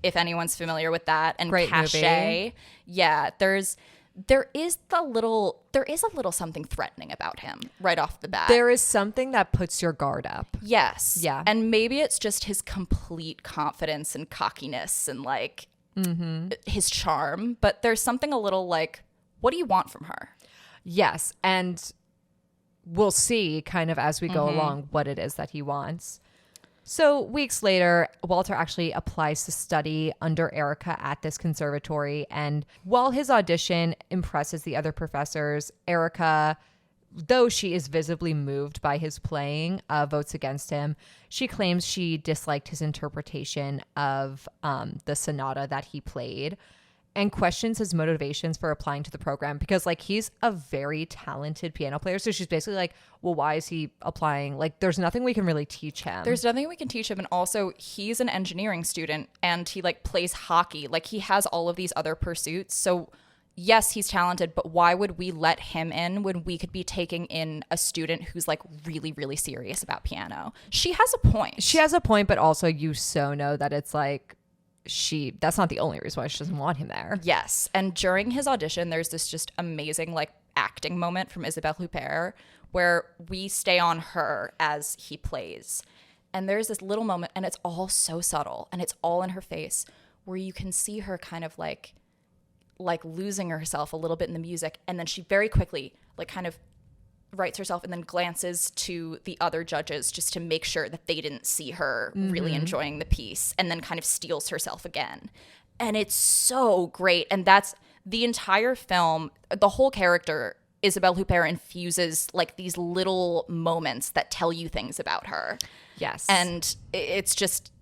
[SPEAKER 1] if anyone's familiar with that, and
[SPEAKER 2] Great
[SPEAKER 1] Cachet.
[SPEAKER 2] Movie.
[SPEAKER 1] Yeah, there is a little something threatening about him right off the bat.
[SPEAKER 2] There is something that puts your guard up.
[SPEAKER 1] Yes.
[SPEAKER 2] Yeah.
[SPEAKER 1] And maybe it's just his complete confidence and cockiness and like his charm, but there's something a little like, what do you want from her?
[SPEAKER 2] Yes. And we'll see kind of as we go along what it is that he wants. So weeks later, Walter actually applies to study under Erica at this conservatory. And while his audition impresses the other professors, Erica, though she is visibly moved by his playing, votes against him. She claims she disliked his interpretation of the sonata that he played. and questions his motivations for applying to the program because like he's a very talented piano player. So she's basically like, well, why is he applying? Like there's nothing we can really teach him.
[SPEAKER 1] There's nothing we can teach him. And also he's an engineering student and he like plays hockey. Like he has all of these other pursuits. So yes, he's talented, but why would we let him in when we could be taking in a student who's like really, really serious about piano? She has a point.
[SPEAKER 2] She has a point, but also you so know that it's like that's not the only reason why she doesn't want him there.
[SPEAKER 1] Yes. And during his audition, there's this just amazing like acting moment from Isabelle Huppert where we stay on her as he plays. And there's this little moment, and it's all so subtle, and it's all in her face, where you can see her kind of like losing herself a little bit in the music, and then she very quickly like kind of rights herself and then glances to the other judges just to make sure that they didn't see her really enjoying the piece, and then kind of steals herself again. And it's so great. And that's the entire film. The whole character, Isabelle Huppert, infuses like these little moments that tell you things about her.
[SPEAKER 2] Yes.
[SPEAKER 1] And it's just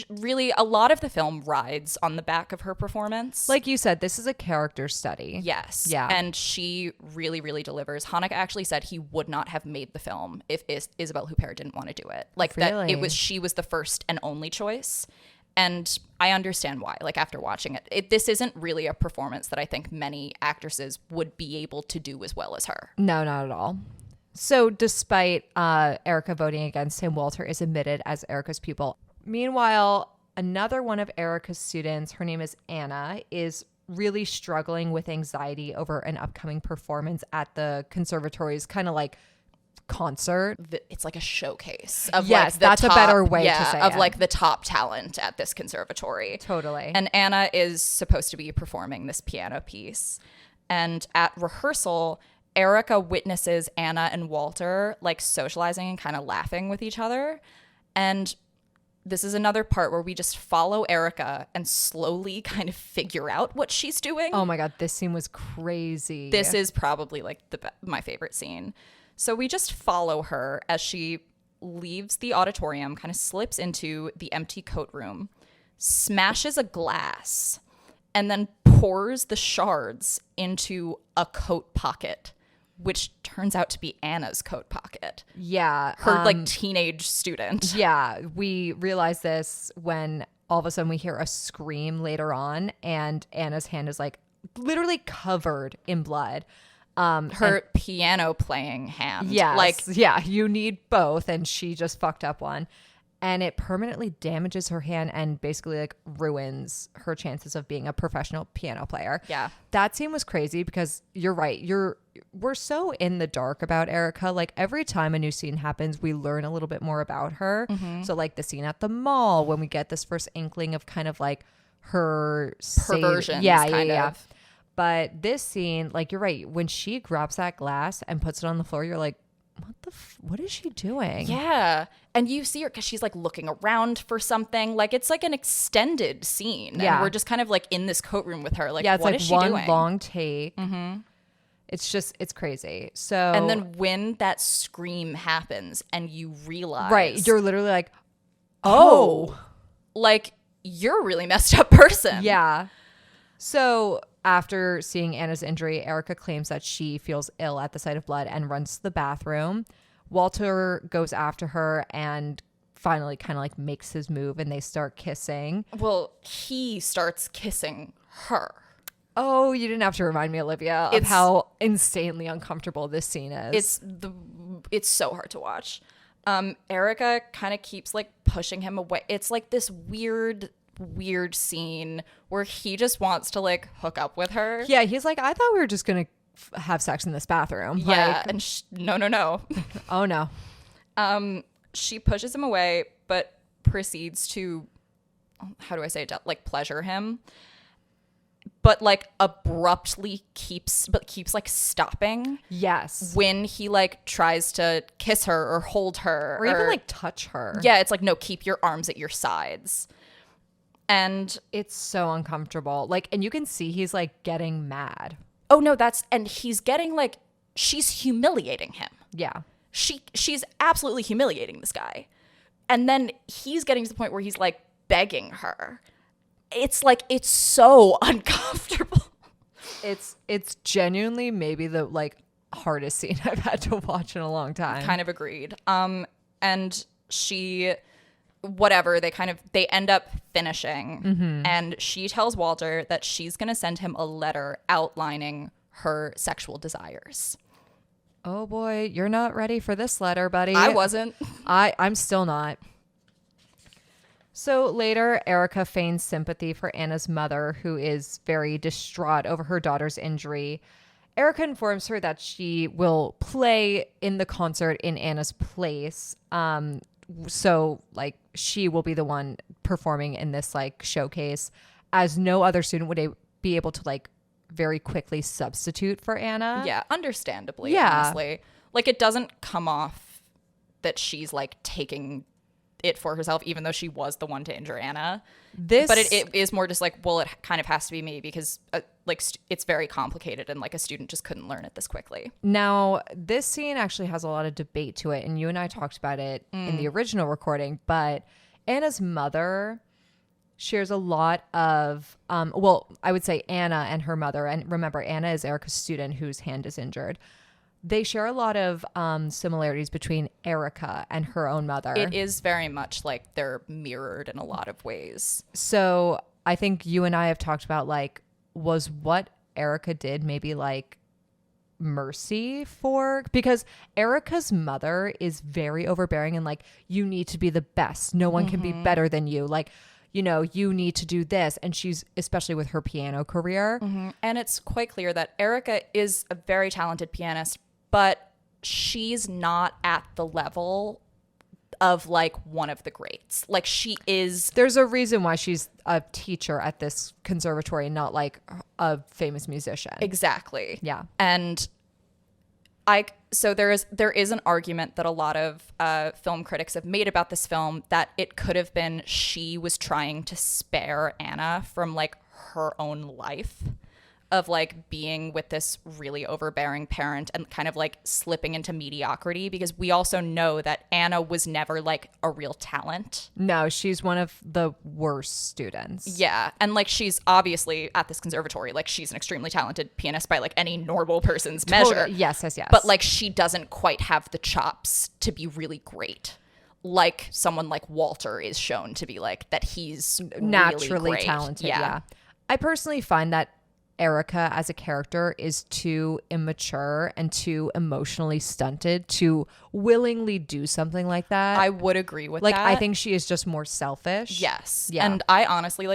[SPEAKER 1] really a lot of the film rides on the back of her performance.
[SPEAKER 2] Like you said, this is a character study.
[SPEAKER 1] Yes.
[SPEAKER 2] Yeah.
[SPEAKER 1] And she really, really delivers. Haneke actually said he would not have made the film if Isabelle Huppert didn't want to do it. Like
[SPEAKER 2] Really?
[SPEAKER 1] that she was the first and only choice. And I understand why, like after watching it. This isn't really a performance that I think many actresses would be able to do as well as her.
[SPEAKER 2] No, not at all. So despite Erica voting against him, Walter is admitted as Erica's pupil. Meanwhile, another one of Erica's students, her name is Anna, is really struggling with anxiety over an upcoming performance at the conservatory's kind of like concert.
[SPEAKER 1] It's like a showcase of
[SPEAKER 2] Yes,
[SPEAKER 1] like
[SPEAKER 2] that's a better way to say
[SPEAKER 1] of
[SPEAKER 2] it.
[SPEAKER 1] like the top talent at this conservatory.
[SPEAKER 2] Totally.
[SPEAKER 1] And Anna is supposed to be performing this piano piece. And at rehearsal, Erica witnesses Anna and Walter like socializing and kind of laughing with each other. And this is another part where we just follow Erica and slowly kind of figure out what she's doing.
[SPEAKER 2] Oh my God, this scene was crazy.
[SPEAKER 1] This is probably like my favorite scene. So we just follow her as she leaves the auditorium, kind of slips into the empty coat room, smashes a glass, and then pours the shards into a coat pocket, which turns out to be Anna's coat pocket.
[SPEAKER 2] Yeah.
[SPEAKER 1] Her like teenage student.
[SPEAKER 2] Yeah, we realize this when all of a sudden we hear a scream later on, and Anna's hand is like literally covered in blood.
[SPEAKER 1] Her piano playing hand.
[SPEAKER 2] Yes,
[SPEAKER 1] Like,
[SPEAKER 2] yeah, you need both, and she just fucked up one. And it permanently damages her hand and basically like ruins her chances of being a professional piano player.
[SPEAKER 1] Yeah.
[SPEAKER 2] That scene was crazy because you're right. We're so in the dark about Erica. Like every time a new scene happens, we learn a little bit more about her. So like the scene at the mall when we get this first inkling of kind of like her
[SPEAKER 1] perversions,
[SPEAKER 2] kind
[SPEAKER 1] of.
[SPEAKER 2] of. But this scene, like you're right, when she grabs that glass and puts it on the floor, you're like, what is she doing?
[SPEAKER 1] Yeah. And you see her because she's like looking around for something. Like it's like an extended scene.
[SPEAKER 2] Yeah.
[SPEAKER 1] And we're just kind of like in this coat room with her. Like,
[SPEAKER 2] Yeah, it's
[SPEAKER 1] what
[SPEAKER 2] like
[SPEAKER 1] is she
[SPEAKER 2] one
[SPEAKER 1] doing?
[SPEAKER 2] long take. It's crazy. So
[SPEAKER 1] And then when that scream happens and you realize.
[SPEAKER 2] right, you're literally like, oh.
[SPEAKER 1] Like you're a really messed up person.
[SPEAKER 2] Yeah. So after seeing Anna's injury, Erica claims that she feels ill at the sight of blood and runs to the bathroom. Walter goes after her and finally kind of like makes his move and they start kissing.
[SPEAKER 1] Well, he starts kissing her.
[SPEAKER 2] Oh, you didn't have to remind me, Olivia, of how insanely uncomfortable this scene is.
[SPEAKER 1] It's so hard to watch. Erica kind of keeps like pushing him away. It's like this weird scene where he just wants to like hook up with her.
[SPEAKER 2] Yeah, he's like, I thought we were just gonna have sex in this bathroom.
[SPEAKER 1] Yeah,
[SPEAKER 2] Like,
[SPEAKER 1] and no.
[SPEAKER 2] oh no.
[SPEAKER 1] She pushes him away, but proceeds to, how do I say it, like pleasure him, but like abruptly keeps like stopping.
[SPEAKER 2] Yes.
[SPEAKER 1] When he like tries to kiss her or hold her
[SPEAKER 2] Or even like touch her.
[SPEAKER 1] Yeah, it's like, no, keep your arms at your sides. And
[SPEAKER 2] It's so uncomfortable. Like, and you can see he's like getting mad.
[SPEAKER 1] oh no, and he's getting like, she's humiliating him.
[SPEAKER 2] Yeah.
[SPEAKER 1] She's absolutely humiliating this guy. And then he's getting to the point where he's like begging her. it's like, it's so uncomfortable.
[SPEAKER 2] It's genuinely maybe the like hardest scene I've had to watch in a long time.
[SPEAKER 1] Kind of agreed. And she, whatever, they end up finishing, and she tells Walter that she's going to send him a letter outlining her sexual desires.
[SPEAKER 2] Oh boy, you're not ready for this letter, buddy.
[SPEAKER 1] I wasn't.
[SPEAKER 2] I'm still not. So later, Erica feigns sympathy for Anna's mother, who is very distraught over her daughter's injury. Erica informs her that she will play in the concert in Anna's place. So, like, she will be the one performing in this, like, showcase, as no other student would be able to, like, very quickly substitute for Anna.
[SPEAKER 1] Yeah, understandably, honestly. Like, it doesn't come off that she's, like, taking it for herself, even though she was the one to injure Anna. But it is more just like, well, it kind of has to be me because it's very complicated and like a student just couldn't learn it this quickly.
[SPEAKER 2] Now, this scene actually has a lot of debate to it, and you and I talked about it in the original recording, but Anna's mother shares a lot of, I would say Anna and her mother, and remember, Anna is Erica's student whose hand is injured. They share a lot of similarities between Erica and her own mother.
[SPEAKER 1] It is very much like they're mirrored in a lot of ways.
[SPEAKER 2] So I think you and I have talked about, like, was what Erica did maybe like mercy for? Because Erica's mother is very overbearing and like, you need to be the best. No one can be better than you. Like, you know, you need to do this. And she's, especially with her piano career.
[SPEAKER 1] And it's quite clear that Erica is a very talented pianist, but she's not at the level of like one of the greats. Like she is.
[SPEAKER 2] There's a reason why she's a teacher at this conservatory, not like a famous musician.
[SPEAKER 1] Exactly.
[SPEAKER 2] Yeah.
[SPEAKER 1] And so there is an argument that a lot of film critics have made about this film that it could have been she was trying to spare Anna from like her own life of like being with this really overbearing parent and kind of like slipping into mediocrity, because we also know that Anna was never like a real talent.
[SPEAKER 2] No, she's one of the worst students.
[SPEAKER 1] Yeah. And like she's obviously at this conservatory, like she's an extremely talented pianist by like any normal person's measure.
[SPEAKER 2] Yes.
[SPEAKER 1] But like she doesn't quite have the chops to be really great. Like someone like Walter is shown to be like that he's
[SPEAKER 2] naturally
[SPEAKER 1] really
[SPEAKER 2] talented. Yeah. I personally find that Erica as a character is too immature and too emotionally stunted to willingly do something like that.
[SPEAKER 1] I would agree with
[SPEAKER 2] that.
[SPEAKER 1] Like,
[SPEAKER 2] I think she is just more selfish.
[SPEAKER 1] Yes.
[SPEAKER 2] Yeah.
[SPEAKER 1] And I honestly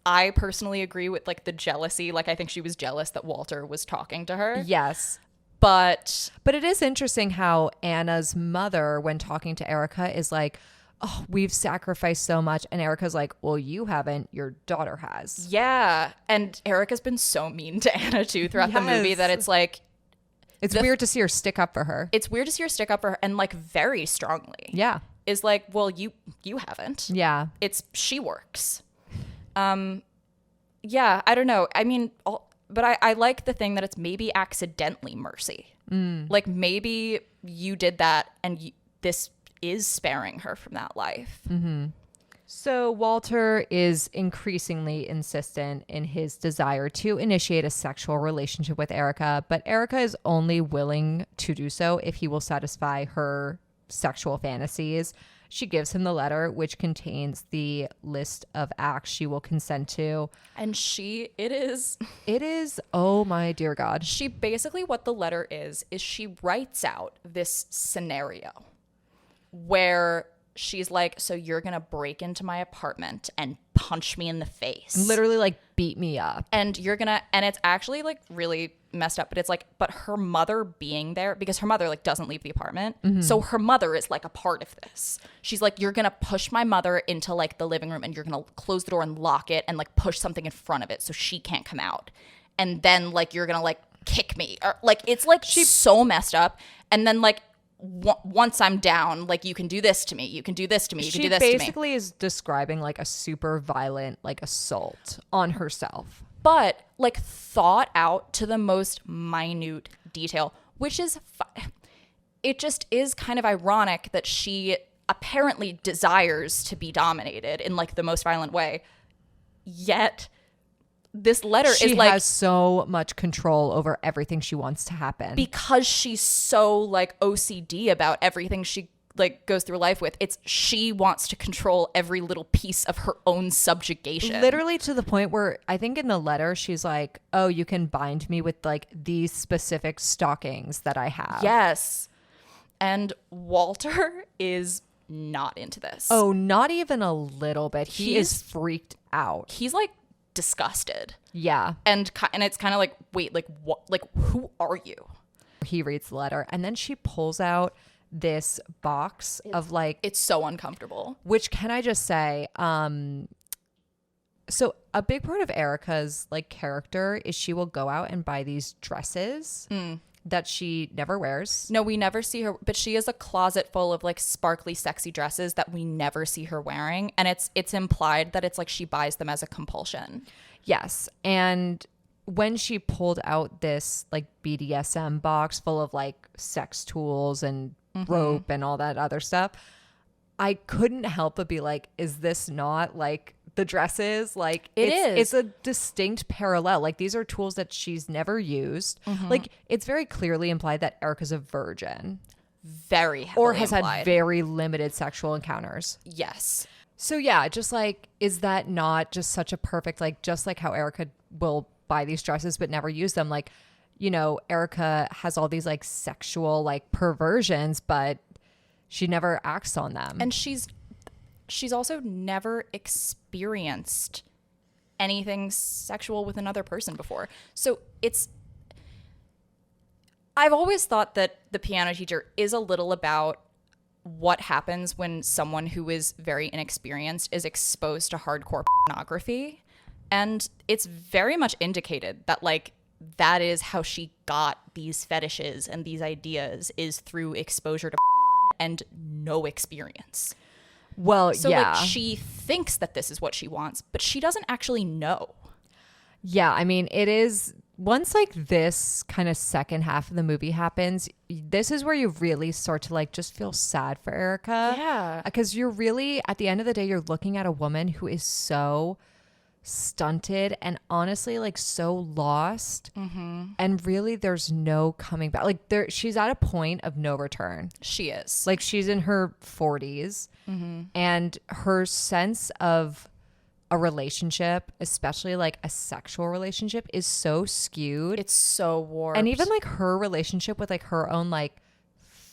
[SPEAKER 1] I personally agree with like the jealousy. Like I think she was jealous that Walter was talking to her.
[SPEAKER 2] Yes.
[SPEAKER 1] But
[SPEAKER 2] it is interesting how Anna's mother, when talking to Erica, is like, oh, we've sacrificed so much. And Erica's like, well, you haven't. Your daughter has.
[SPEAKER 1] Yeah. And Erica's been so mean to Anna, too, throughout the movie that it's like...
[SPEAKER 2] It's weird to see her stick up for her.
[SPEAKER 1] It's weird to see her stick up for her and, like, very strongly.
[SPEAKER 2] Yeah.
[SPEAKER 1] Is like, well, you haven't.
[SPEAKER 2] Yeah.
[SPEAKER 1] She works. Yeah, I don't know. I mean, but I like the thing that it's maybe accidentally mercy. Like, maybe you did that and this is sparing her from that life.
[SPEAKER 2] So Walter is increasingly insistent in his desire to initiate a sexual relationship with Erica, but Erica is only willing to do so if he will satisfy her sexual fantasies. She gives him the letter, which contains the list of acts she will consent to. And it is, oh my dear God.
[SPEAKER 1] She basically, what the letter is she writes out this scenario where she's like, so you're going to break into my apartment and punch me in the face.
[SPEAKER 2] Literally like beat me up.
[SPEAKER 1] And and it's actually like really messed up, but it's like, but her mother being there, because her mother like doesn't leave the apartment. So her mother is like a part of this. She's like, you're going to push my mother into like the living room and you're going to close the door and lock it and like push something in front of it so she can't come out. And then like, you're going to like kick me or like, it's like she's so messed up. And then like, once I'm down, like you can do this to me, you can do this to me, you can do this to me.
[SPEAKER 2] She basically is describing like a super violent like assault on herself,
[SPEAKER 1] but like thought out to the most minute detail, which is it just is kind of ironic that she apparently desires to be dominated in like the most violent way. Yet this letter
[SPEAKER 2] She
[SPEAKER 1] is like,
[SPEAKER 2] has so much control over everything she wants to happen.
[SPEAKER 1] because she's so like OCD about everything she like goes through life with. It's she wants to control every little piece of her own subjugation.
[SPEAKER 2] Literally to the point where I think in the letter she's like, oh, you can bind me with like these specific stockings that I have.
[SPEAKER 1] Yes. And Walter is not into this.
[SPEAKER 2] Oh, not even a little bit. He
[SPEAKER 1] He's-
[SPEAKER 2] is freaked out.
[SPEAKER 1] He's like disgusted.
[SPEAKER 2] Yeah.
[SPEAKER 1] And it's kind of like, wait, like what? Like who are you?
[SPEAKER 2] He reads the letter and then she pulls out this box of like,
[SPEAKER 1] It's so uncomfortable.
[SPEAKER 2] which can I just say, so a big part of Erica's like character is she will go out and buy these dresses that she never wears.
[SPEAKER 1] No, we never see her, but she has a closet full of like sparkly, sexy dresses that we never see her wearing. And it's implied that it's like she buys them as a compulsion.
[SPEAKER 2] Yes. And when she pulled out this like BDSM box full of like sex tools and rope and all that other stuff, I couldn't help but be like, is this not like the dresses? Like it's a distinct parallel. Like these are tools that she's never used. Like it's very clearly implied that Erica's a virgin
[SPEAKER 1] Very heavily
[SPEAKER 2] or has
[SPEAKER 1] implied.
[SPEAKER 2] had very limited sexual encounters.
[SPEAKER 1] Yes.
[SPEAKER 2] So yeah, just like, is that not just such a perfect, like, just like how Erica will buy these dresses but never use them? Like, you know, Erica has all these like sexual like perversions, but she never acts on them.
[SPEAKER 1] And she's also never experienced anything sexual with another person before. So I've always thought that the piano teacher is a little about what happens when someone who is very inexperienced is exposed to hardcore pornography. And it's very much indicated that like that is how she got these fetishes and these ideas, is through exposure to porn and no experience.
[SPEAKER 2] Well,
[SPEAKER 1] So
[SPEAKER 2] yeah.
[SPEAKER 1] like she thinks that this is what she wants, but she doesn't actually know.
[SPEAKER 2] Yeah, I mean, it is, once like this kind of second half of the movie happens, this is where you really start to like just feel sad for Erica.
[SPEAKER 1] Yeah.
[SPEAKER 2] Because you're really, at the end of the day, you're looking at a woman who is so stunted and honestly like so lost. And really there's no coming back. Like she's at a point of no return.
[SPEAKER 1] She is.
[SPEAKER 2] Like she's in her 40s and her sense of a relationship, especially like a sexual relationship, is so skewed.
[SPEAKER 1] It's so warped.
[SPEAKER 2] And even like her relationship with like her own like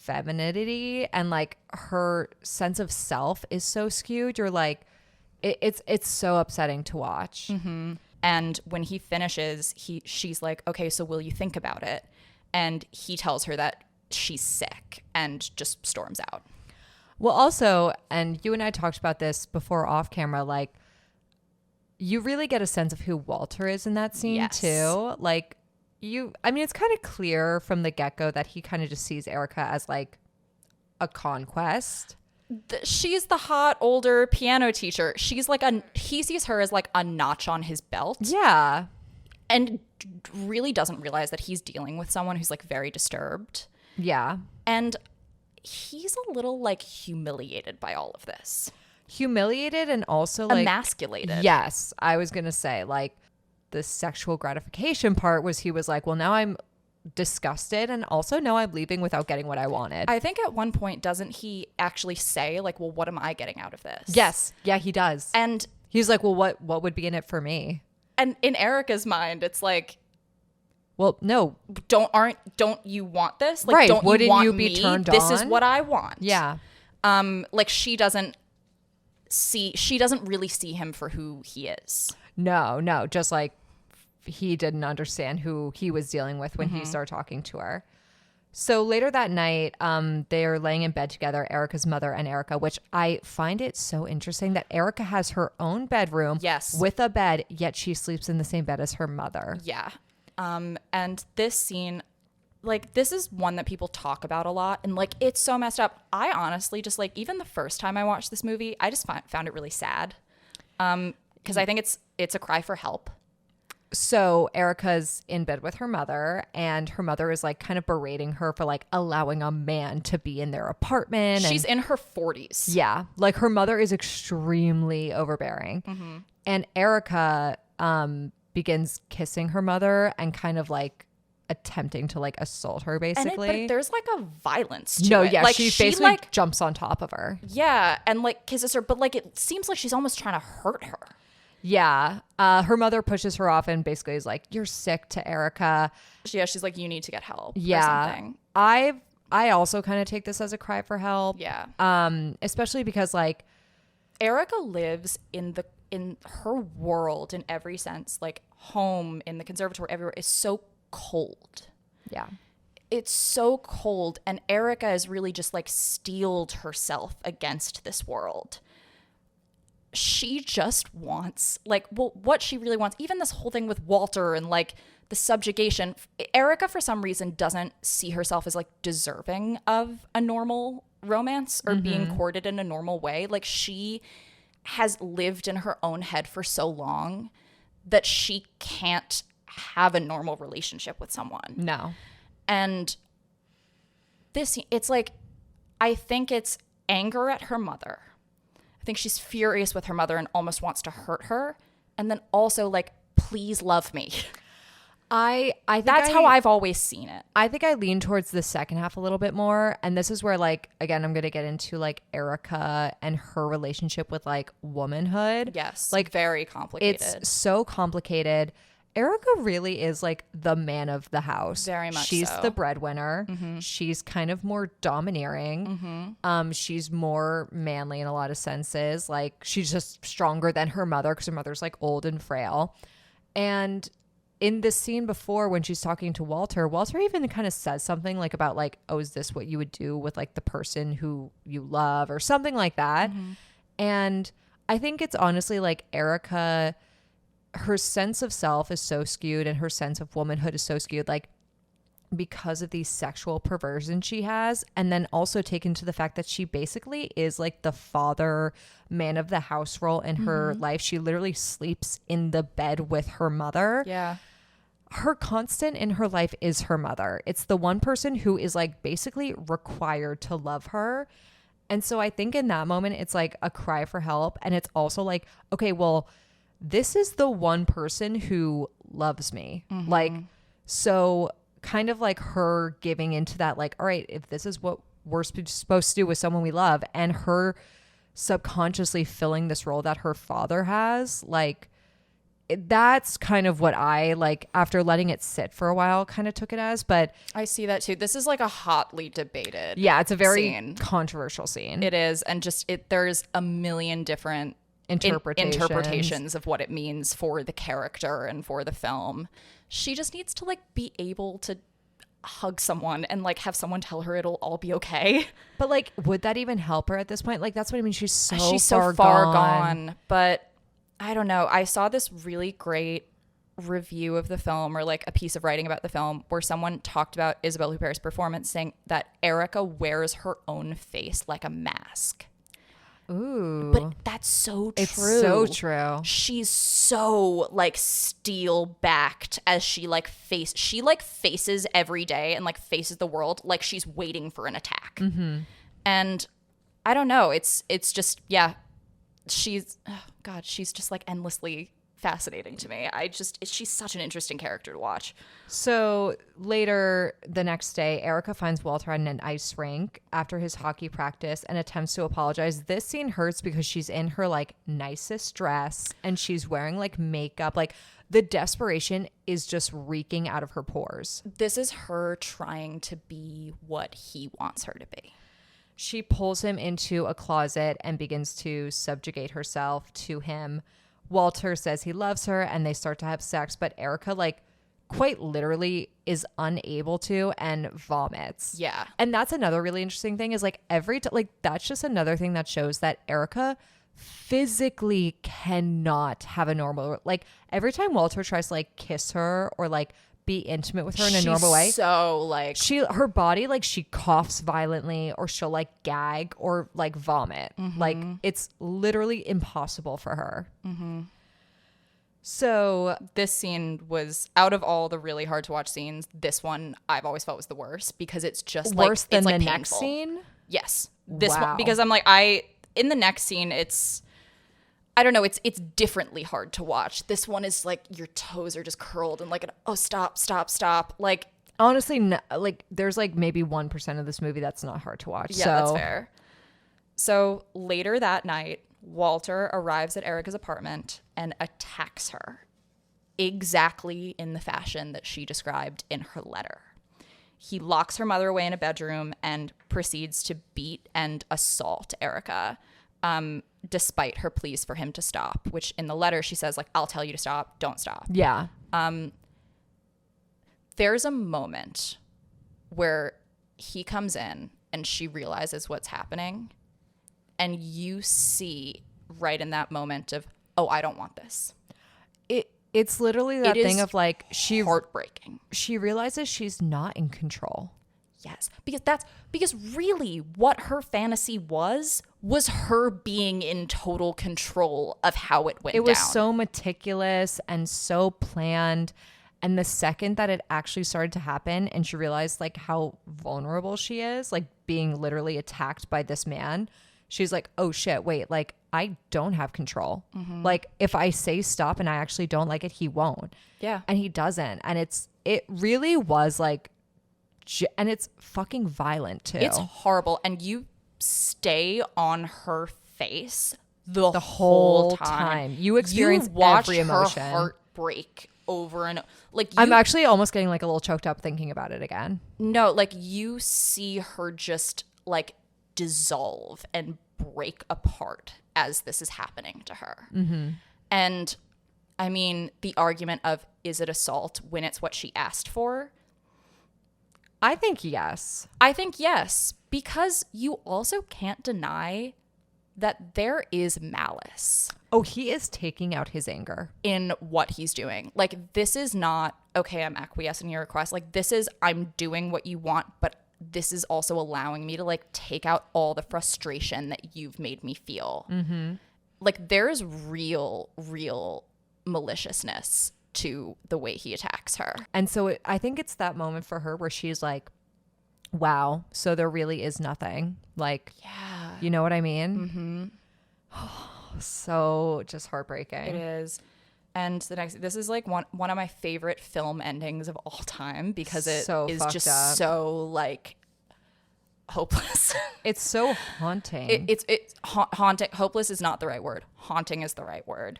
[SPEAKER 2] femininity and like her sense of self is so skewed. You're like, it's so upsetting to watch.
[SPEAKER 1] And when he finishes, she's like, okay, so will you think about it? And he tells her that she's sick and just storms out.
[SPEAKER 2] Well, also, and you and I talked about this before off camera, like you really get a sense of who Walter is in that scene
[SPEAKER 1] Yes.
[SPEAKER 2] too. Like I mean, it's kind of clear from the get-go that he kind of just sees Erica as like a conquest.
[SPEAKER 1] She's the hot older piano teacher. She's like he sees her as like a notch on his belt.
[SPEAKER 2] Yeah.
[SPEAKER 1] And really doesn't realize that he's dealing with someone who's like very disturbed.
[SPEAKER 2] Yeah.
[SPEAKER 1] And he's a little like humiliated by all of this.
[SPEAKER 2] Humiliated and also like
[SPEAKER 1] Emasculated.
[SPEAKER 2] Yes, I was going to say like the sexual gratification part was he was like, well, now I'm disgusted and also now I'm leaving without getting what I wanted.
[SPEAKER 1] I think at one point, doesn't he actually say like, well, what am I getting out of this?
[SPEAKER 2] Yes. Yeah, he does.
[SPEAKER 1] And
[SPEAKER 2] he's like, well, what would be in it for me?
[SPEAKER 1] in Erica's mind, it's like,
[SPEAKER 2] Well, no.
[SPEAKER 1] don't you want this? Like,
[SPEAKER 2] Right.
[SPEAKER 1] Don't
[SPEAKER 2] Wouldn't
[SPEAKER 1] you want
[SPEAKER 2] you be
[SPEAKER 1] me?
[SPEAKER 2] turned
[SPEAKER 1] This is
[SPEAKER 2] on?
[SPEAKER 1] what I want.
[SPEAKER 2] Yeah.
[SPEAKER 1] Like she doesn't really see him for who he is.
[SPEAKER 2] No. Just like he didn't understand who he was dealing with when he started talking to her. So later that night, they're laying in bed together, Erica's mother and Erica, which I find it so interesting that Erica has her own bedroom
[SPEAKER 1] Yes.
[SPEAKER 2] with a bed, yet she sleeps in the same bed as her mother.
[SPEAKER 1] Yeah. And this scene, like, this is one that people talk about a lot, and like it's so messed up. I honestly just like, even the first time I watched this movie, I just found it really sad. Because I think it's a cry for help.
[SPEAKER 2] So Erica's in bed with her mother, and her mother is like kind of berating her for like allowing a man to be in their apartment.
[SPEAKER 1] She's in her 40s.
[SPEAKER 2] Yeah. Like her mother is extremely overbearing.
[SPEAKER 1] Mm-hmm.
[SPEAKER 2] And Erica begins kissing her mother and kind of like attempting to like assault her basically.
[SPEAKER 1] But there's like a violence to
[SPEAKER 2] no,
[SPEAKER 1] it.
[SPEAKER 2] yeah,
[SPEAKER 1] Like
[SPEAKER 2] she
[SPEAKER 1] she
[SPEAKER 2] basically
[SPEAKER 1] like
[SPEAKER 2] jumps on top of her.
[SPEAKER 1] yeah, and like kisses her, but like it seems like she's almost trying to hurt her.
[SPEAKER 2] Yeah. Her mother pushes her off and basically is like, "You're sick," to Erica.
[SPEAKER 1] Yeah, she's like, you need to get help.
[SPEAKER 2] Yeah.
[SPEAKER 1] Or something.
[SPEAKER 2] I also kind of take this as a cry for help.
[SPEAKER 1] Yeah.
[SPEAKER 2] Especially because like
[SPEAKER 1] Erica lives in her world in every sense, like home, in the conservatory, everywhere is so cold.
[SPEAKER 2] yeah.
[SPEAKER 1] It's so cold, and Erica is really just like steeled herself against this world. She just wants what she really wants, even this whole thing with Walter and like the subjugation. Erica for some reason doesn't see herself as like deserving of a normal romance or being courted in a normal way. Like she has lived in her own head for so long that she can't have a normal relationship with someone.
[SPEAKER 2] No.
[SPEAKER 1] And it's like, I think it's anger at her mother. I think she's furious with her mother and almost wants to hurt her. And then also like, please love me.
[SPEAKER 2] I think
[SPEAKER 1] That's how I've always seen it.
[SPEAKER 2] I think I lean towards the second half a little bit more. And this is where like, again, I'm going to get into like Erica and her relationship with like womanhood.
[SPEAKER 1] Yes.
[SPEAKER 2] Like
[SPEAKER 1] very complicated.
[SPEAKER 2] It's so complicated. Erica really is like the man of the house.
[SPEAKER 1] Very much
[SPEAKER 2] She's
[SPEAKER 1] so.
[SPEAKER 2] the breadwinner. Mm-hmm. She's kind of more domineering. Mm-hmm. She's more manly in a lot of senses. Like she's just stronger than her mother because her mother's like old and frail. And in this scene before when she's talking to Walter even kind of says something like about like, oh, is this what you would do with like the person who you love or something like that? Mm-hmm. And I think it's honestly like Erica, her sense of self is so skewed and her sense of womanhood is so skewed, like because of these sexual perversions she has. And then also taken to the fact that she basically is like the father man of the house role in her life. She literally sleeps in the bed with her mother.
[SPEAKER 1] Yeah.
[SPEAKER 2] Her constant in her life is her mother. It's the one person who is like basically required to love her. And so I think in that moment, it's like a cry for help. And it's also like, okay, well, this is the one person who loves me. Mm-hmm. Like, so kind of like her giving into that, like, all right, if this is what we're supposed to do with someone we love, and her subconsciously filling this role that her father has, like, that's kind of what I, like, after letting it sit for a while, kind of took it as. But
[SPEAKER 1] I see that too. This is like a hotly debated
[SPEAKER 2] yeah, it's a very
[SPEAKER 1] scene.
[SPEAKER 2] Controversial scene.
[SPEAKER 1] It is. And just there's a million different interpretations of what it means for the character and for the film. She just needs to like be able to hug someone and like have someone tell her it'll all be okay.
[SPEAKER 2] But like, would that even help her at this point? Like, that's what I mean. She's so
[SPEAKER 1] far gone. But I don't know. I saw this really great review of the film, or like a piece of writing about the film, where someone talked about Isabelle Huppert's performance, saying that Erica wears her own face like a mask.
[SPEAKER 2] Ooh.
[SPEAKER 1] But that's so true.
[SPEAKER 2] It's so true.
[SPEAKER 1] She's so like steel backed as she faces every day and like faces the world like she's waiting for an attack. Mm-hmm. And I don't know. It's just, yeah, she's just like endlessly fascinating to me. She's such an interesting character to watch.
[SPEAKER 2] So later the next day, Erica finds Walter on an ice rink after his hockey practice and attempts to apologize. This scene hurts because she's in her like nicest dress and she's wearing like makeup. Like the desperation is just reeking out of her pores.
[SPEAKER 1] This is her trying to be what he wants her to be.
[SPEAKER 2] She pulls him into a closet and begins to subjugate herself to him. Walter says he loves her and they start to have sex, but Erica like quite literally is unable to and vomits.
[SPEAKER 1] Yeah.
[SPEAKER 2] And that's another really interesting thing is like that's just another thing that shows that Erica physically cannot have a normal, like every time Walter tries to like kiss her or like be intimate with her in a normal way,
[SPEAKER 1] so like
[SPEAKER 2] her body, like she coughs violently or she'll like gag or like vomit. Mm-hmm. Like it's literally impossible for her. Mm-hmm. So
[SPEAKER 1] This scene was, out of all the really hard to watch scenes, this one I've always felt was the worst because it's just
[SPEAKER 2] worse than
[SPEAKER 1] it's like
[SPEAKER 2] the
[SPEAKER 1] painful.
[SPEAKER 2] next scene?
[SPEAKER 1] Yes. This
[SPEAKER 2] Wow.
[SPEAKER 1] one, because I'm like, in the next scene, I don't know, it's differently hard to watch. This one is like your toes are just curled and like, oh, stop. Like,
[SPEAKER 2] Honestly, no, like there's like maybe 1% of this movie that's not hard to watch.
[SPEAKER 1] yeah,
[SPEAKER 2] so.
[SPEAKER 1] that's fair. So later that night, Walter arrives at Erica's apartment and attacks her exactly in the fashion that she described in her letter. He locks her mother away in a bedroom and proceeds to beat and assault Erica, despite her pleas for him to stop, which in the letter she says, like, I'll tell you to stop, don't stop.
[SPEAKER 2] Yeah.
[SPEAKER 1] There's a moment where he comes in and she realizes what's happening, and you see right in that moment of, oh, I don't want this.
[SPEAKER 2] It's literally that
[SPEAKER 1] It
[SPEAKER 2] thing
[SPEAKER 1] is
[SPEAKER 2] of like
[SPEAKER 1] heartbreaking.
[SPEAKER 2] she realizes she's not in control.
[SPEAKER 1] Yes, because really what her fantasy was her being in total control of how it went down.
[SPEAKER 2] It was so meticulous and so planned. And the second that it actually started to happen and she realized like how vulnerable she is, like being literally attacked by this man, she's like, oh shit, wait, like I don't have control. Like if I say stop and I actually don't like it, he won't.
[SPEAKER 1] Yeah.
[SPEAKER 2] And he doesn't. And it really was like, and it's fucking violent too.
[SPEAKER 1] It's horrible. And you stay on her face the
[SPEAKER 2] whole
[SPEAKER 1] whole time.
[SPEAKER 2] You experience
[SPEAKER 1] watch
[SPEAKER 2] every emotion.
[SPEAKER 1] her heart break over and like
[SPEAKER 2] I'm actually almost getting like a little choked up thinking about it again.
[SPEAKER 1] no, like you see her just like dissolve and break apart as this is happening to her. And I mean, the argument of, is it assault when it's what she asked for?
[SPEAKER 2] I think yes.
[SPEAKER 1] I think yes, because you also can't deny that there is malice
[SPEAKER 2] Oh, he is taking out his anger.
[SPEAKER 1] in what he's doing. Like, this is not, okay, I'm acquiescing in your request. Like, this is, I'm doing what you want, but this is also allowing me to, like, take out all the frustration that you've made me feel. Like, there's real maliciousness to the way he attacks her.
[SPEAKER 2] And so I think it's that moment for her where she's like, wow, so there really is nothing. Like,
[SPEAKER 1] Yeah.
[SPEAKER 2] you know what I mean? So just heartbreaking.
[SPEAKER 1] It is. And this is like one of my favorite film endings of all time because it
[SPEAKER 2] So
[SPEAKER 1] is
[SPEAKER 2] fucked
[SPEAKER 1] just
[SPEAKER 2] up.
[SPEAKER 1] so like hopeless.
[SPEAKER 2] It's so haunting.
[SPEAKER 1] It's haunting. Hopeless is not the right word. Haunting is the right word.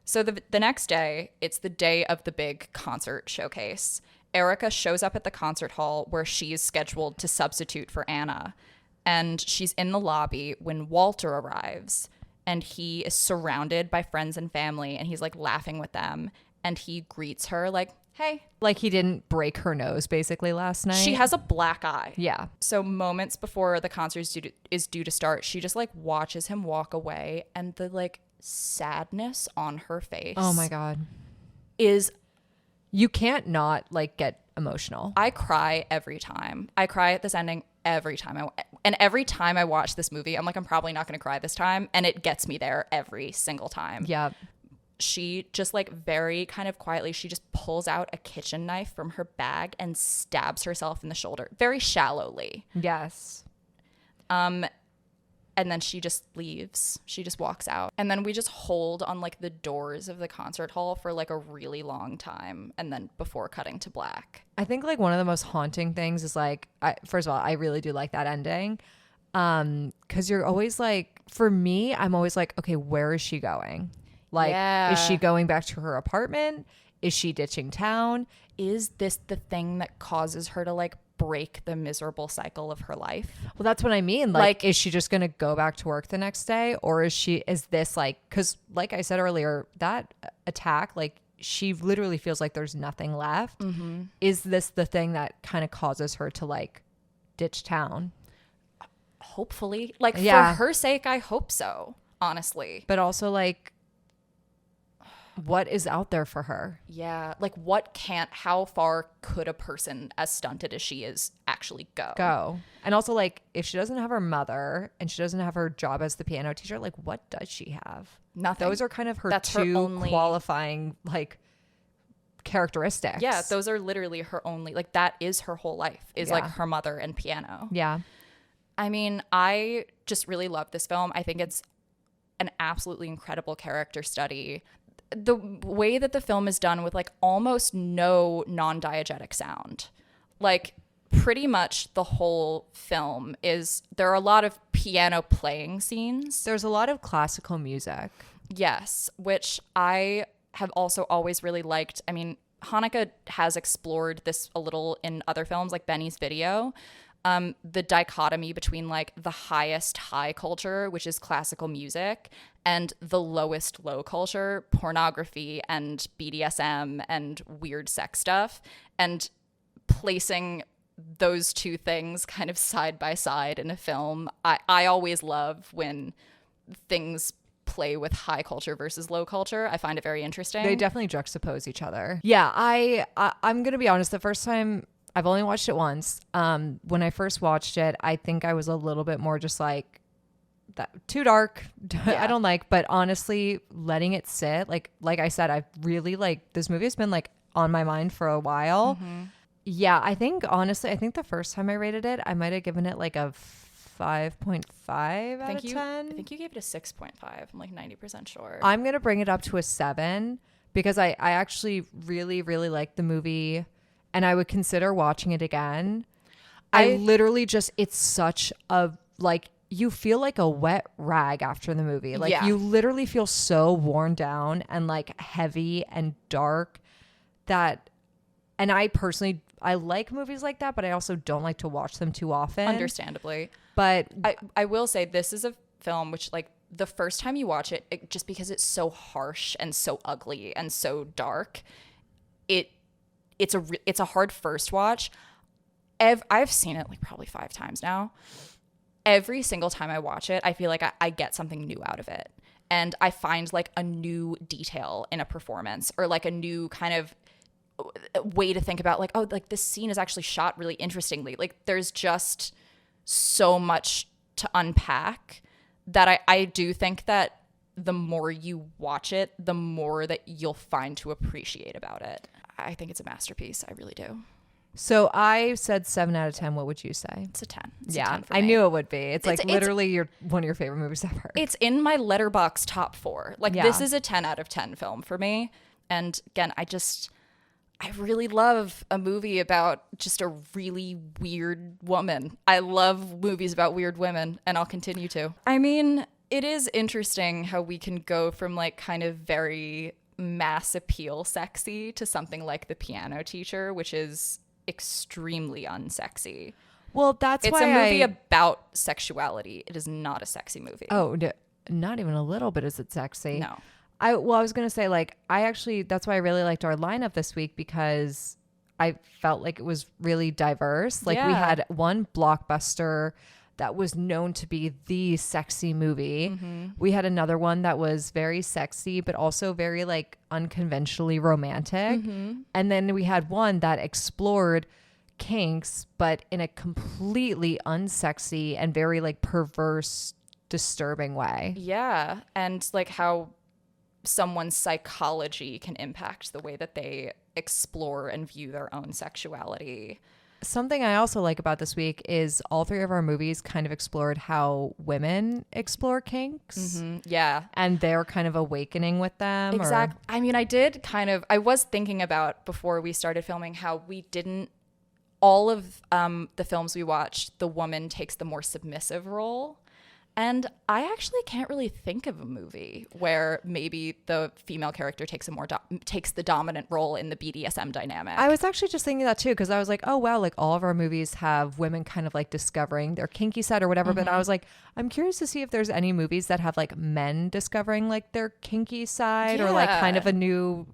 [SPEAKER 1] So the next day, it's the day of the big concert showcase. Erica shows up at the concert hall where she is scheduled to substitute for Anna. And she's in the lobby when Walter arrives. And he is surrounded by friends and family. And he's like laughing with them. And he greets her like, hey.
[SPEAKER 2] Like he didn't break her nose basically last night.
[SPEAKER 1] She has a black eye.
[SPEAKER 2] Yeah.
[SPEAKER 1] So moments before the concert is due to start, she just like watches him walk away. And the like sadness on her face.
[SPEAKER 2] Oh my God.
[SPEAKER 1] Is
[SPEAKER 2] You can't not like get emotional.
[SPEAKER 1] I cry every time. I cry at this ending every time. And every time I watch this movie, I'm like, I'm probably not going to cry this time. And it gets me there every single time.
[SPEAKER 2] Yeah.
[SPEAKER 1] She just like very kind of quietly, she just pulls out a kitchen knife from her bag and stabs herself in the shoulder very shallowly.
[SPEAKER 2] Yes.
[SPEAKER 1] And then she just leaves. She just walks out. And then we just hold on like the doors of the concert hall for like a really long time. And then before cutting to black.
[SPEAKER 2] I think like one of the most haunting things is like, first of all, I really do like that ending. 'Cause you're always like, for me, I'm always like, okay, where is she going? Like,
[SPEAKER 1] Yeah.
[SPEAKER 2] is she going back to her apartment? Is she ditching town?
[SPEAKER 1] Is this the thing that causes her to like break the miserable cycle of her life?
[SPEAKER 2] Well, that's what I mean. Like, is she just going to go back to work the next day? Or is this like, because like I said earlier, that attack, like she literally feels like there's nothing left. Mm-hmm. Is this the thing that kind of causes her to like ditch town?
[SPEAKER 1] Hopefully. Like
[SPEAKER 2] Yeah.
[SPEAKER 1] for her sake, I hope so, honestly.
[SPEAKER 2] But also like, what is out there for her.
[SPEAKER 1] Yeah. Like how far could a person as stunted as she is actually
[SPEAKER 2] Go. And also, like, if she doesn't have her mother and she doesn't have her job as the piano teacher, like, what does she have?
[SPEAKER 1] Nothing.
[SPEAKER 2] Those are kind of her
[SPEAKER 1] That's
[SPEAKER 2] two
[SPEAKER 1] her only
[SPEAKER 2] qualifying, like, characteristics.
[SPEAKER 1] Yeah, those are literally her only, like, that is her whole life, is like her mother and piano.
[SPEAKER 2] Yeah.
[SPEAKER 1] I mean, I just really love this film. I think it's an absolutely incredible character study. The way that the film is done with, like, almost no non-diegetic sound. Like, pretty much the whole film there are a lot of piano playing scenes.
[SPEAKER 2] There's a lot of classical music.
[SPEAKER 1] Yes, which I have also always really liked. I mean, Haneke has explored this a little in other films, like Benny's Video. The dichotomy between, like, the highest high culture, which is classical music, and the lowest low culture, pornography and BDSM and weird sex stuff, and placing those two things kind of side by side in a film. I always love when things play with high culture versus low culture. I find it very interesting.
[SPEAKER 2] They definitely juxtapose each other. Yeah, I'm gonna be honest. The first time, I've only watched it once. When I first watched it, I think I was a little bit more just like, that too dark.
[SPEAKER 1] Yeah.
[SPEAKER 2] I don't like. But honestly, letting it sit, like I said, I've really, like, this movie has been, like, on my mind for a while.
[SPEAKER 1] Mm-hmm.
[SPEAKER 2] Yeah, I think the first time I rated it, I might have given it like a 5.5 out of 10.
[SPEAKER 1] I think you gave it a 6.5. I'm like 90% sure.
[SPEAKER 2] I'm going to bring it up to a 7 because I actually really, really like the movie and I would consider watching it again. I literally just, it's such a, like, you feel like a wet rag after the movie. Like, you literally feel so worn down and, like, heavy and dark that, and I personally, I like movies like that, but I also don't like to watch them too often.
[SPEAKER 1] Understandably.
[SPEAKER 2] But
[SPEAKER 1] I will say this is a film which, like, the first time you watch it, just because it's so harsh and so ugly and so dark, it's a hard first watch. I've seen it, like, probably 5 times now. Every single time I watch it, I feel like I get something new out of it. And I find, like, a new detail in a performance, or, like, a new kind of way to think about, like, oh, like, this scene is actually shot really interestingly. Like, there's just so much to unpack that I do think that the more you watch it, the more that you'll find to appreciate about it. I think it's a masterpiece. I really do.
[SPEAKER 2] So I said 7 out of 10. What would you say?
[SPEAKER 1] It's a 10. It's
[SPEAKER 2] yeah,
[SPEAKER 1] a 10 for me.
[SPEAKER 2] I knew it would be. It's like literally one of your favorite movies ever.
[SPEAKER 1] It's in my Letterboxd top 4. Like, this is a 10 out of 10 film for me. And again, I really love a movie about just a really weird woman. I love movies about weird women, and I'll continue to. I mean, it is interesting how we can go from, like, kind of very mass appeal sexy to something like The Piano Teacher, which is extremely unsexy.
[SPEAKER 2] Well, that's
[SPEAKER 1] it's
[SPEAKER 2] why
[SPEAKER 1] a movie about sexuality. It is not a sexy movie.
[SPEAKER 2] Oh, no, not even a little bit is it sexy.
[SPEAKER 1] No.
[SPEAKER 2] I was going to say, like, that's why I really liked our lineup this week, because I felt like it was really diverse. Like, we had one blockbuster that was known to be the sexy movie. Mm-hmm. We had another one that was very sexy, but also very, like, unconventionally romantic. Mm-hmm. And then we had one that explored kinks, but in a completely unsexy and very, like, perverse, disturbing way.
[SPEAKER 1] Yeah. And, like, how someone's psychology can impact the way that they explore and view their own sexuality.
[SPEAKER 2] Something I also like about this week is all 3 of our movies kind of explored how women explore kinks.
[SPEAKER 1] Mm-hmm. Yeah.
[SPEAKER 2] And they're kind of awakening with them.
[SPEAKER 1] Exactly. I mean, I was thinking about, before we started filming, how we didn't, all of the films we watched, the woman takes the more submissive role. And I actually can't really think of a movie where maybe the female character takes the dominant role in the BDSM dynamic.
[SPEAKER 2] I was actually just thinking that too, because I was like, oh wow, like, all of our movies have women kind of, like, discovering their kinky side or whatever. Mm-hmm. But I was like, I'm curious to see if there's any movies that have, like, men discovering, like, their kinky side or, like, kind of a new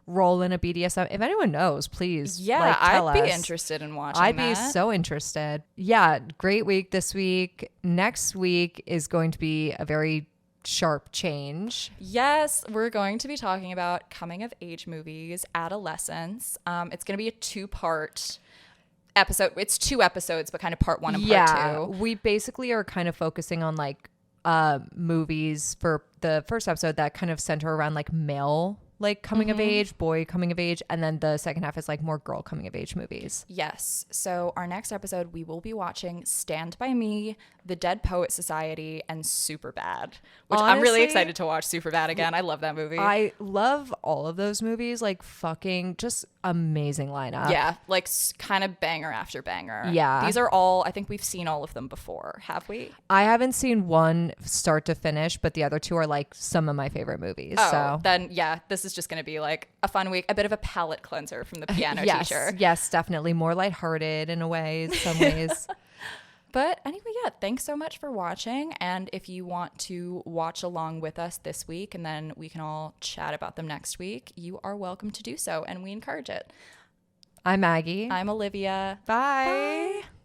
[SPEAKER 2] role in a BDSM. If anyone knows, please, like, tell us.
[SPEAKER 1] I'd be interested in watching that.
[SPEAKER 2] I'd be so interested. Yeah, great week this week. Next week is going to be a very sharp change.
[SPEAKER 1] Yes, we're going to be talking about coming of age movies, adolescence. It's going to be a 2-part episode. It's 2 episodes, but kind of part 1 and part 2.
[SPEAKER 2] We basically are kind of focusing on like movies for the first episode that kind of center around like male like coming of age, boy coming of age, and then the second half is like more girl coming of age movies.
[SPEAKER 1] Yes. So our next episode, we will be watching Stand By Me, The Dead Poet Society, and Superbad, which I'm really
[SPEAKER 2] Honestly,
[SPEAKER 1] excited to watch Superbad again. I love that movie.
[SPEAKER 2] I love all of those movies, like fucking just amazing lineup.
[SPEAKER 1] Yeah, like kind of banger after banger.
[SPEAKER 2] Yeah.
[SPEAKER 1] These are all, I think we've seen all of them before, have we?
[SPEAKER 2] I haven't seen one start to finish, but the other 2 are like some of my favorite movies.
[SPEAKER 1] Oh,
[SPEAKER 2] so
[SPEAKER 1] then yeah, this is just going to be like a fun week, a bit of a palate cleanser from the piano teacher.
[SPEAKER 2] Yes, definitely more lighthearted in a way, some ways.
[SPEAKER 1] But anyway, yeah, thanks so much for watching. And if you want to watch along with us this week and then we can all chat about them next week, you are welcome to do so. And we encourage it.
[SPEAKER 2] I'm Maggie.
[SPEAKER 1] I'm Olivia.
[SPEAKER 2] Bye.
[SPEAKER 1] Bye.